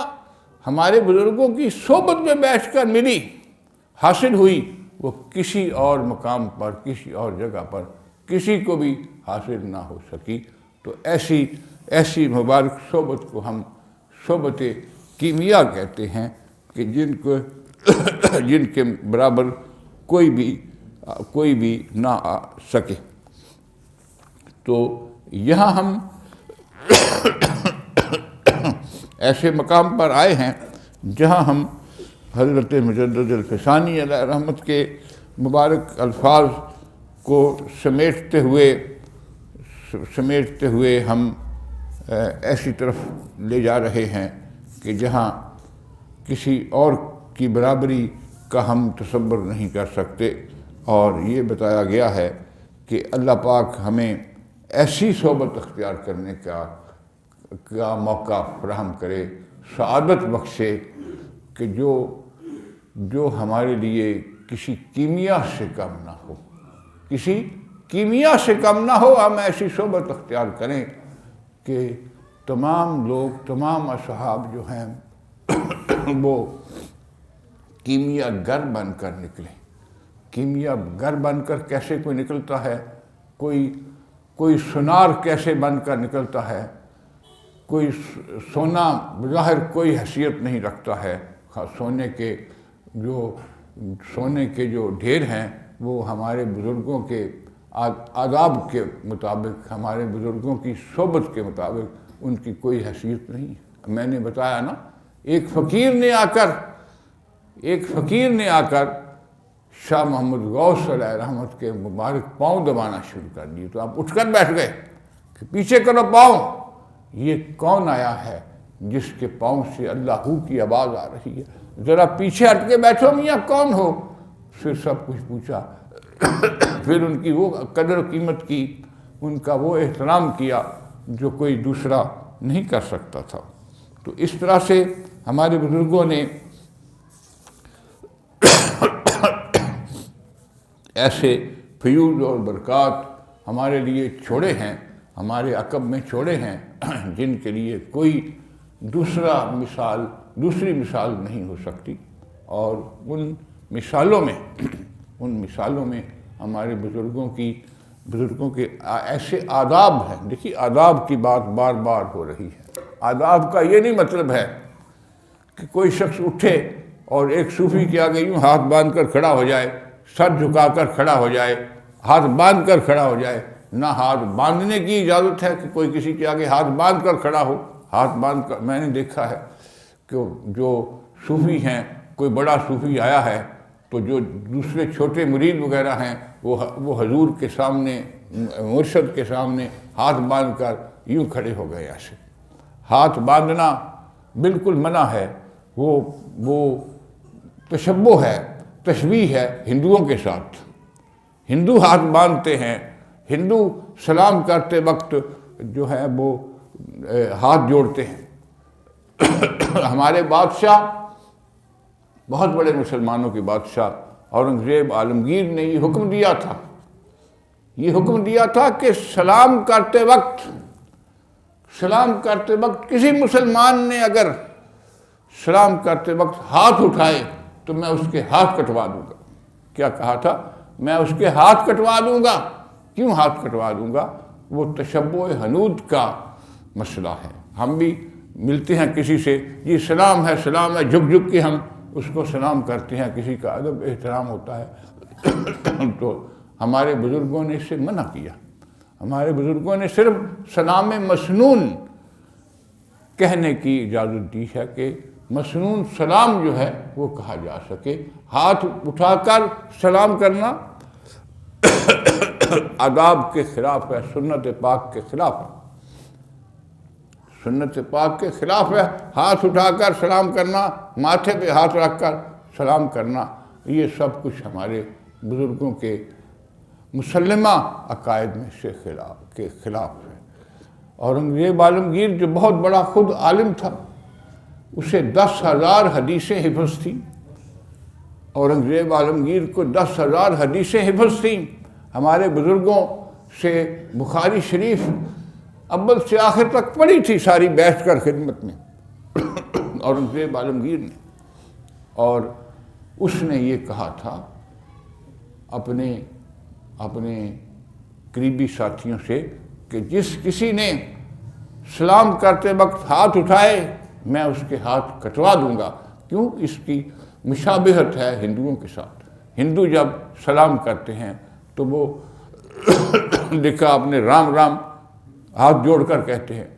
Speaker 1: ہمارے بزرگوں کی صحبت میں بیٹھ کر ملی، حاصل ہوئی، وہ کسی اور مقام پر، کسی اور جگہ پر کسی کو بھی حاصل نہ ہو سکی۔ تو ایسی مبارک صحبت کو ہم صحبت کیمیا کہتے ہیں کہ جن کے برابر کوئی بھی نہ آ سکے۔ تو یہاں ہم ایسے مقام پر آئے ہیں جہاں ہم حضرت مجدد الفسانی علیہ رحمت کے مبارک الفاظ کو سمیٹتے ہوئے ہم ایسی طرف لے جا رہے ہیں کہ جہاں کسی اور کی برابری کا ہم تصور نہیں کر سکتے، اور یہ بتایا گیا ہے کہ اللہ پاک ہمیں ایسی صحبت اختیار کرنے کا موقع فراہم کرے، سعادت بخشے کہ جو ہمارے لیے کسی کیمیا سے کم نہ ہو، کسی کیمیا سے کم نہ ہو۔ ہم ایسی صحبت اختیار کریں کہ تمام لوگ، تمام اصحاب جو ہیں وہ کیمیا گر بن کر نکلیں۔ کیمیا گر بن کر کیسے کوئی نکلتا ہے؟ کوئی سونار کیسے بن کر نکلتا ہے؟ کوئی سونا بظاہر کوئی حیثیت نہیں رکھتا ہے۔ سونے کے جو ڈھیر ہیں وہ ہمارے بزرگوں کے آداب کے مطابق، ہمارے بزرگوں کی صحبت کے مطابق ان کی کوئی حیثیت نہیں ہے۔ میں نے بتایا نا، ایک فقیر نے آ کر شاہ محمد غوث علیہ رحمت کے مبارک پاؤں دبانا شروع کر دیے، تو آپ اٹھ کر بیٹھ گئے کہ پیچھے کرو پاؤں۔ یہ کون آیا ہے جس کے پاؤں سے اللہ ہو کی آواز آ رہی ہے؟ ذرا پیچھے ہٹ کے بیٹھو میاں، کون ہو؟ پھر سب کچھ پوچھا، پھر ان کی وہ قدر و قیمت کی، ان کا وہ احترام کیا جو کوئی دوسرا نہیں کر سکتا تھا۔ تو اس طرح سے ہمارے بزرگوں نے ایسے فیوز اور برکات ہمارے لیے چھوڑے ہیں، ہمارے عقب میں چھوڑے ہیں، جن کے لیے کوئی دوسری مثال نہیں ہو سکتی۔ اور ان مثالوں میں ہمارے بزرگوں کے ایسے آداب ہیں۔ دیکھیے، آداب کی بات بار بار ہو رہی ہے۔ آداب کا یہ نہیں مطلب ہے کہ کوئی شخص اٹھے اور ایک صوفی کے آگے یوں ہاتھ باندھ کر کھڑا ہو جائے، سر جھکا کر کھڑا ہو جائے، ہاتھ باندھ کر کھڑا ہو جائے۔ نہ ہاتھ باندھنے کی اجازت ہے کہ کوئی کسی کے آگے ہاتھ باندھ کر کھڑا ہو۔ ہاتھ باندھ کر، میں نے دیکھا ہے کہ جو صوفی ہیں، کوئی بڑا صوفی آیا ہے تو جو دوسرے چھوٹے مرید وغیرہ ہیں وہ حضور کے سامنے، مرشد کے سامنے ہاتھ باندھ کر یوں کھڑے ہو گئے۔ ایسے ہاتھ باندھنا بالکل منع ہے۔ وہ تشبہ ہے، تشبیہ ہے ہندوؤں کے ساتھ۔ ہندو ہاتھ باندھتے ہیں، ہندو سلام کرتے وقت جو ہے وہ ہاتھ جوڑتے ہیں۔ ہمارے بادشاہ، بہت بڑے مسلمانوں کے بادشاہ اورنگزیب عالمگیر نے یہ حکم دیا تھا کہ سلام کرتے وقت کسی مسلمان نے اگر سلام کرتے وقت ہاتھ اٹھائے تو میں اس کے ہاتھ کٹوا دوں گا۔ کیا کہا تھا؟ میں اس کے ہاتھ کٹوا دوں گا۔ کیوں ہاتھ کٹوا دوں گا؟ وہ تشبہ حنود کا مسئلہ ہے۔ ہم بھی ملتے ہیں کسی سے، یہ سلام ہے، جھک جھک کے ہم اس کو سلام کرتے ہیں، کسی کا ادب احترام ہوتا ہے۔ تو ہمارے بزرگوں نے اس سے منع کیا۔ ہمارے بزرگوں نے صرف سلام مسنون کہنے کی اجازت دی ہے کہ مسنون سلام جو ہے وہ کہا جا سکے۔ ہاتھ اٹھا کر سلام کرنا آداب کے خلاف ہے، سنت پاک کے خلاف ہے۔ سنت پاک کے خلاف ہے ہاتھ اٹھا کر سلام کرنا، ماتھے پہ ہاتھ رکھ کر سلام کرنا۔ یہ سب کچھ ہمارے بزرگوں کے مسلمہ عقائد میں سے خلاف ہے۔ اورنگزیب عالمگیر جو بہت بڑا خود عالم تھا، اسے 10,000 حدیثیں حفظ تھیں۔ اورنگزیب عالمگیر کو 10,000 حدیثیں حفظ تھیں۔ ہمارے بزرگوں سے بخاری شریف اول سے آخر تک پڑھی تھی ساری بیٹھ کر خدمت میں اورنگزیب عالمگیر نے، اور اس نے یہ کہا تھا اپنے قریبی ساتھیوں سے کہ جس کسی نے سلام کرتے وقت ہاتھ اٹھائے میں اس کے ہاتھ کٹوا دوں گا۔ کیوں؟ اس کی مشابہت ہے ہندوؤں کے ساتھ۔ ہندو جب سلام کرتے ہیں تو وہ لکھا اپنے رام رام ہاتھ جوڑ کر کہتے ہیں،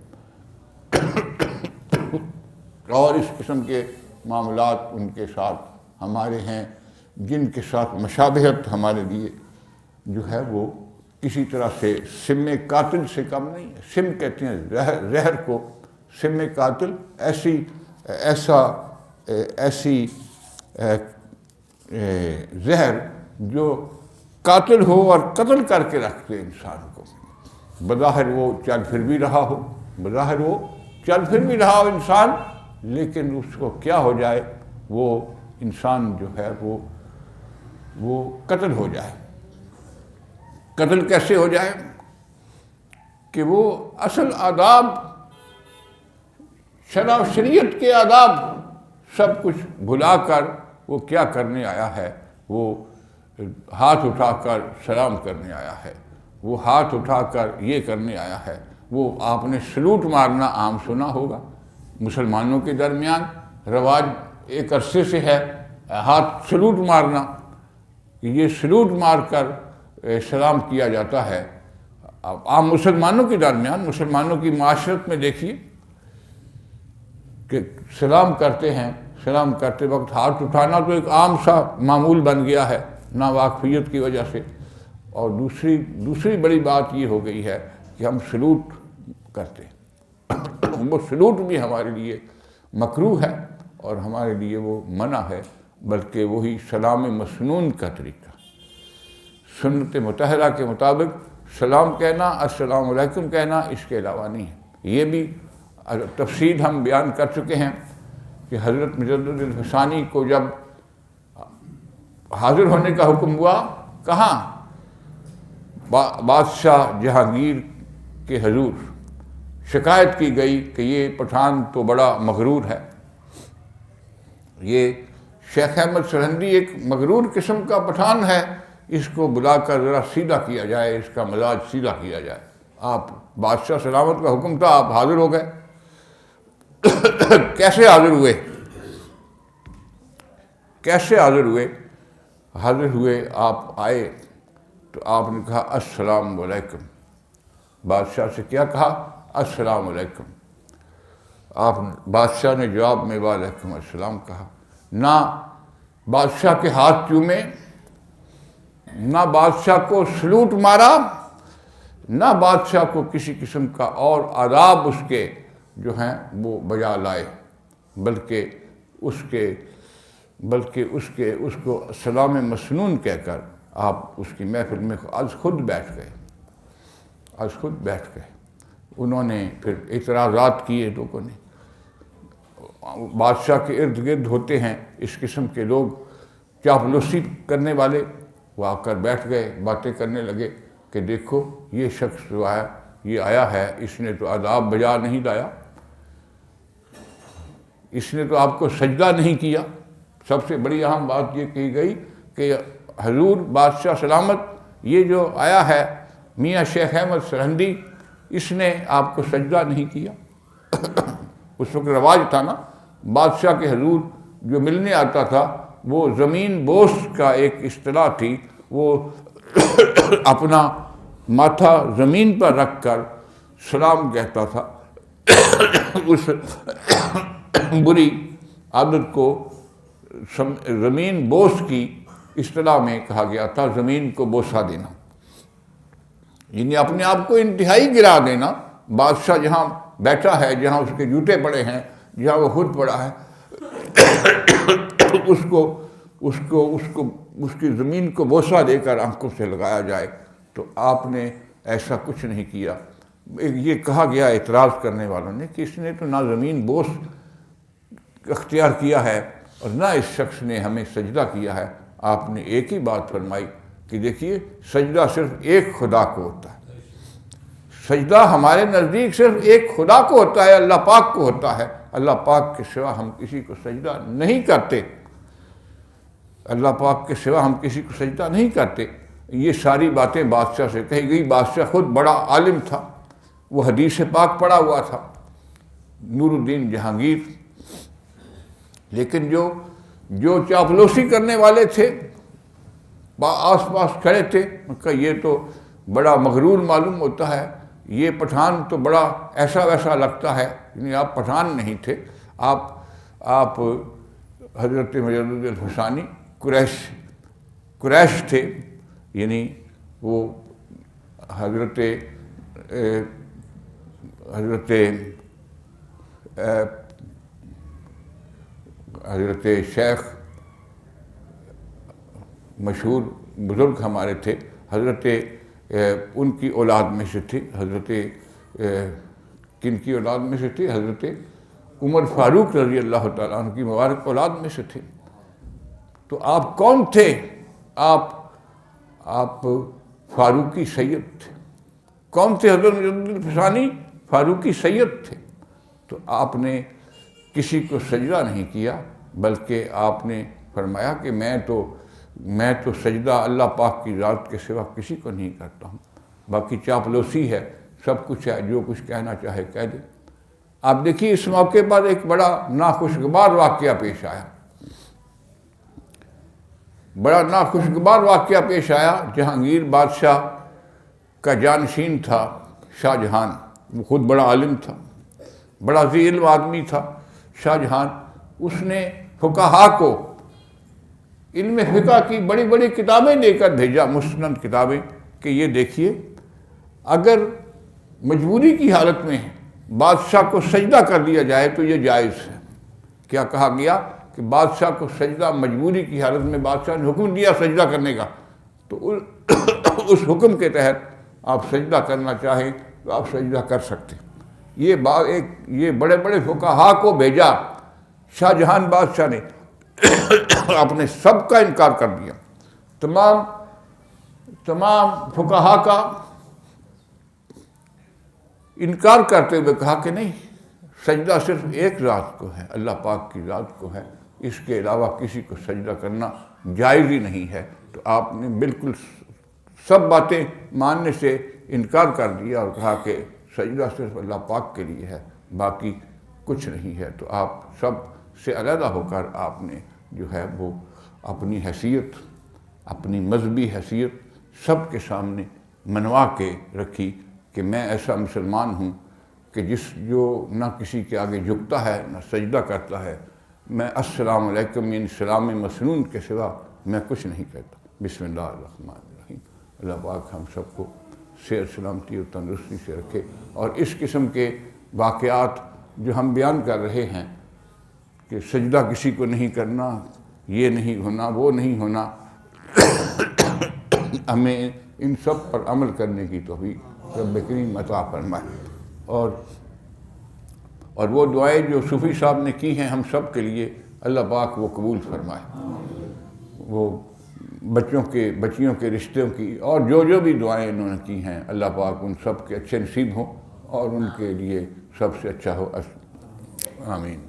Speaker 1: اور اس قسم کے معاملات ان کے ساتھ ہمارے ہیں جن کے ساتھ مشابہت ہمارے لیے جو ہے وہ کسی طرح سے سم قاتل سے کم نہیں ہے۔ سم کہتے ہیں زہر کو، سم قاتل ایسی زہر جو قاتل ہو اور قتل کر کے رکھتے انسان کو۔ بظاہر وہ چل پھر بھی رہا ہو انسان، لیکن اس کو کیا ہو جائے، وہ انسان جو ہے وہ قتل ہو جائے۔ قتل کیسے ہو جائے؟ کہ وہ اصل آداب، شرع و شریعت کے آداب سب کچھ بھلا کر وہ کیا کرنے آیا ہے، وہ ہاتھ اٹھا کر سلام کرنے آیا ہے، وہ ہاتھ اٹھا کر یہ کرنے آیا ہے۔ وہ آپ نے سلوٹ مارنا عام سنا ہوگا، مسلمانوں کے درمیان رواج ایک عرصے سے ہے ہاتھ سلوٹ مارنا، یہ سلوٹ مار کر سلام کیا جاتا ہے۔ عام مسلمانوں کے درمیان، مسلمانوں کی معاشرت میں دیکھیے کہ سلام کرتے ہیں، سلام کرتے وقت ہاتھ اٹھانا تو ایک عام سا معمول بن گیا ہے ناواقفیت کی وجہ سے۔ اور دوسری بڑی بات یہ ہو گئی ہے کہ ہم سلوٹ کرتے ہیں، وہ سلوٹ بھی ہمارے لیے مکروہ ہے اور ہمارے لیے وہ منع ہے، بلکہ وہی سلام مسنون کا طریقہ، سنت مطہرہ کے مطابق سلام کہنا، السلام علیکم کہنا، اس کے علاوہ نہیں ہے۔ یہ بھی تفصیل ہم بیان کر چکے ہیں کہ حضرت مجدد الفسانی کو جب حاضر ہونے کا حکم ہوا، کہاں؟ بادشاہ جہانگیر کے حضور شکایت کی گئی کہ یہ پٹھان تو بڑا مغرور ہے، یہ شیخ احمد سرہندی ایک مغرور قسم کا پٹھان ہے، اس کو بلا کر ذرا سیدھا کیا جائے، اس کا مزاج سیدھا کیا جائے۔ آپ بادشاہ سلامت کا حکم تھا، آپ حاضر ہو گئے۔ کیسے حاضر ہوئے؟ حاضر ہوئے آپ آئے تو آپ نے کہا السلام علیکم۔ بادشاہ سے کیا کہا؟ السلام علیکم۔ بادشاہ نے جواب میں وعلیکم السلام کہا۔ نہ بادشاہ کے ہاتھ چومے، نہ بادشاہ کو سلوٹ مارا، نہ بادشاہ کو کسی قسم کا اور آداب اس کے جو ہیں وہ بجا لائے، بلکہ اس کے بلکہ اس کو سلام مسنون کہہ کر آپ اس کی محفل میں از خود بیٹھ گئے. انہوں نے پھر اعتراضات کیے لوگوں نے. بادشاہ کے ارد گرد ہوتے ہیں اس قسم کے لوگ چاپلوسی کرنے والے، وہ آ کر بیٹھ گئے، باتیں کرنے لگے کہ دیکھو یہ شخص جو آیا، یہ آیا ہے، اس نے تو آداب بجا نہیں لایا، اس نے تو آپ کو سجدہ نہیں کیا. سب سے بڑی اہم بات یہ کہی گئی کہ حضور بادشاہ سلامت یہ جو آیا ہے میاں شیخ احمد سرہندی، اس نے آپ کو سجدہ نہیں کیا. اس وقت رواج تھا نا، بادشاہ کے حضور جو ملنے آتا تھا وہ زمین بوس کا ایک اصطلاح تھی، وہ اپنا ماتھا زمین پر رکھ کر سلام کہتا تھا. اس بری عادت کو زمین بوس کی اصطلاح میں کہا گیا تھا زمین کو بوسہ دینا، یعنی اپنے آپ کو انتہائی گرا دینا. بادشاہ جہاں بیٹھا ہے، جہاں اس کے جوتے پڑے ہیں، جہاں وہ خود پڑا ہے، اس کی زمین کو بوسہ دے کر آنکھوں سے لگایا جائے. تو آپ نے ایسا کچھ نہیں کیا. یہ کہا گیا اعتراض کرنے والوں نے کہ اس نے تو نہ زمین بوس اختیار کیا ہے اور نہ اس شخص نے ہمیں سجدہ کیا ہے. آپ نے ایک ہی بات فرمائی کہ دیکھیے سجدہ صرف ایک خدا کو ہوتا ہے. سجدہ ہمارے نزدیک صرف ایک خدا کو ہوتا ہے، اللہ پاک کو ہوتا ہے. اللہ پاک کے سوا ہم کسی کو سجدہ نہیں کرتے. اللہ پاک کے سوا ہم کسی کو سجدہ نہیں کرتے. یہ ساری باتیں بادشاہ سے کہی گئی. بادشاہ خود بڑا عالم تھا، وہ حدیث پاک پڑھا ہوا تھا، نور الدین جہانگیر. لیکن جو چاپلوسی کرنے والے تھے، آس پاس کھڑے تھے، ان کا یہ تو بڑا مغرور معلوم ہوتا ہے، یہ پٹھان تو بڑا ایسا ویسا لگتا ہے. یعنی آپ پٹھان نہیں تھے، آپ حضرت مجدد الفسانی قریش تھے. یعنی وہ حضرت شیخ مشہور بزرگ ہمارے تھے، حضرت ان کی اولاد میں سے تھے. حضرت کن کی اولاد میں سے تھے؟ حضرت عمر فاروق رضی اللہ تعالیٰ عنہ کی مبارک اولاد میں سے تھے. تو آپ کون تھے؟ آپ فاروقی سید تھے. کون تھے حضرت مجدد الفسانی؟ فاروقی سید تھے. تو آپ نے کسی کو سجدہ نہیں کیا، بلکہ آپ نے فرمایا کہ میں تو سجدہ اللہ پاک کی ذات کے سوا کسی کو نہیں کرتا ہوں. باقی چاپلوسی ہے، سب کچھ ہے، جو کچھ کہنا چاہے کہہ دے. آپ دیکھیے اس موقع پر ایک بڑا ناخوشگوار واقعہ پیش آیا. جہانگیر بادشاہ کا جانشین تھا شاہ جہان. وہ خود بڑا عالم تھا، بڑا ذی علم آدمی تھا شاہ جہان. اس نے فقہا کو علم فقہ کی بڑی بڑی کتابیں دے کر بھیجا، مسند کتابیں، کہ یہ دیکھیے اگر مجبوری کی حالت میں بادشاہ کو سجدہ کر دیا جائے تو یہ جائز ہے. کیا کہا گیا کہ بادشاہ کو سجدہ مجبوری کی حالت میں بادشاہ نے حکم دیا سجدہ کرنے کا، تو اس حکم کے تحت آپ سجدہ کرنا چاہیں تو آپ سجدہ کر سکتے. یہ بڑے بڑے فقہا کو بھیجا شاہ جہان بادشاہ نے. آپ نے سب کا انکار کر دیا. تمام فقہا کا انکار کرتے ہوئے کہا کہ نہیں، سجدہ صرف ایک ذات کو ہے، اللہ پاک کی ذات کو ہے، اس کے علاوہ کسی کو سجدہ کرنا جائز ہی نہیں ہے. تو آپ نے بالکل سب باتیں ماننے سے انکار کر دیا اور کہا کہ سجدہ صرف اللہ پاک کے لیے ہے، باقی کچھ نہیں ہے. تو آپ سب سے علیحدہ ہو کر آپ نے جو ہے وہ اپنی حیثیت، اپنی مذہبی حیثیت سب کے سامنے منوا کے رکھی کہ میں ایسا مسلمان ہوں کہ جو نہ کسی کے آگے جھکتا ہے نہ سجدہ کرتا ہے. میں السلام علیکم ان سلام مسنون کے سوا میں کچھ نہیں کہتا. بسم اللہ الرحمن الرحیم. اللہ پاک ہم سب کو صحت سلامتی اور تندرستی سے رکھے. اور اس قسم کے واقعات جو ہم بیان کر رہے ہیں کہ سجدہ کسی کو نہیں کرنا، یہ نہیں ہونا، وہ نہیں ہونا، ہمیں ان سب پر عمل کرنے کی توفیق رب کریم عطا فرمائے، اور وہ دعائیں جو صوفی صاحب نے کی ہیں ہم سب کے لیے اللہ پاک وہ قبول فرمائے، وہ بچیوں کے رشتوں کی اور جو بھی دعائیں انہوں نے کی ہیں اللہ پاک ان سب کے اچھے نصیب ہوں اور ان کے لیے سب سے اچھا ہو، آمین۔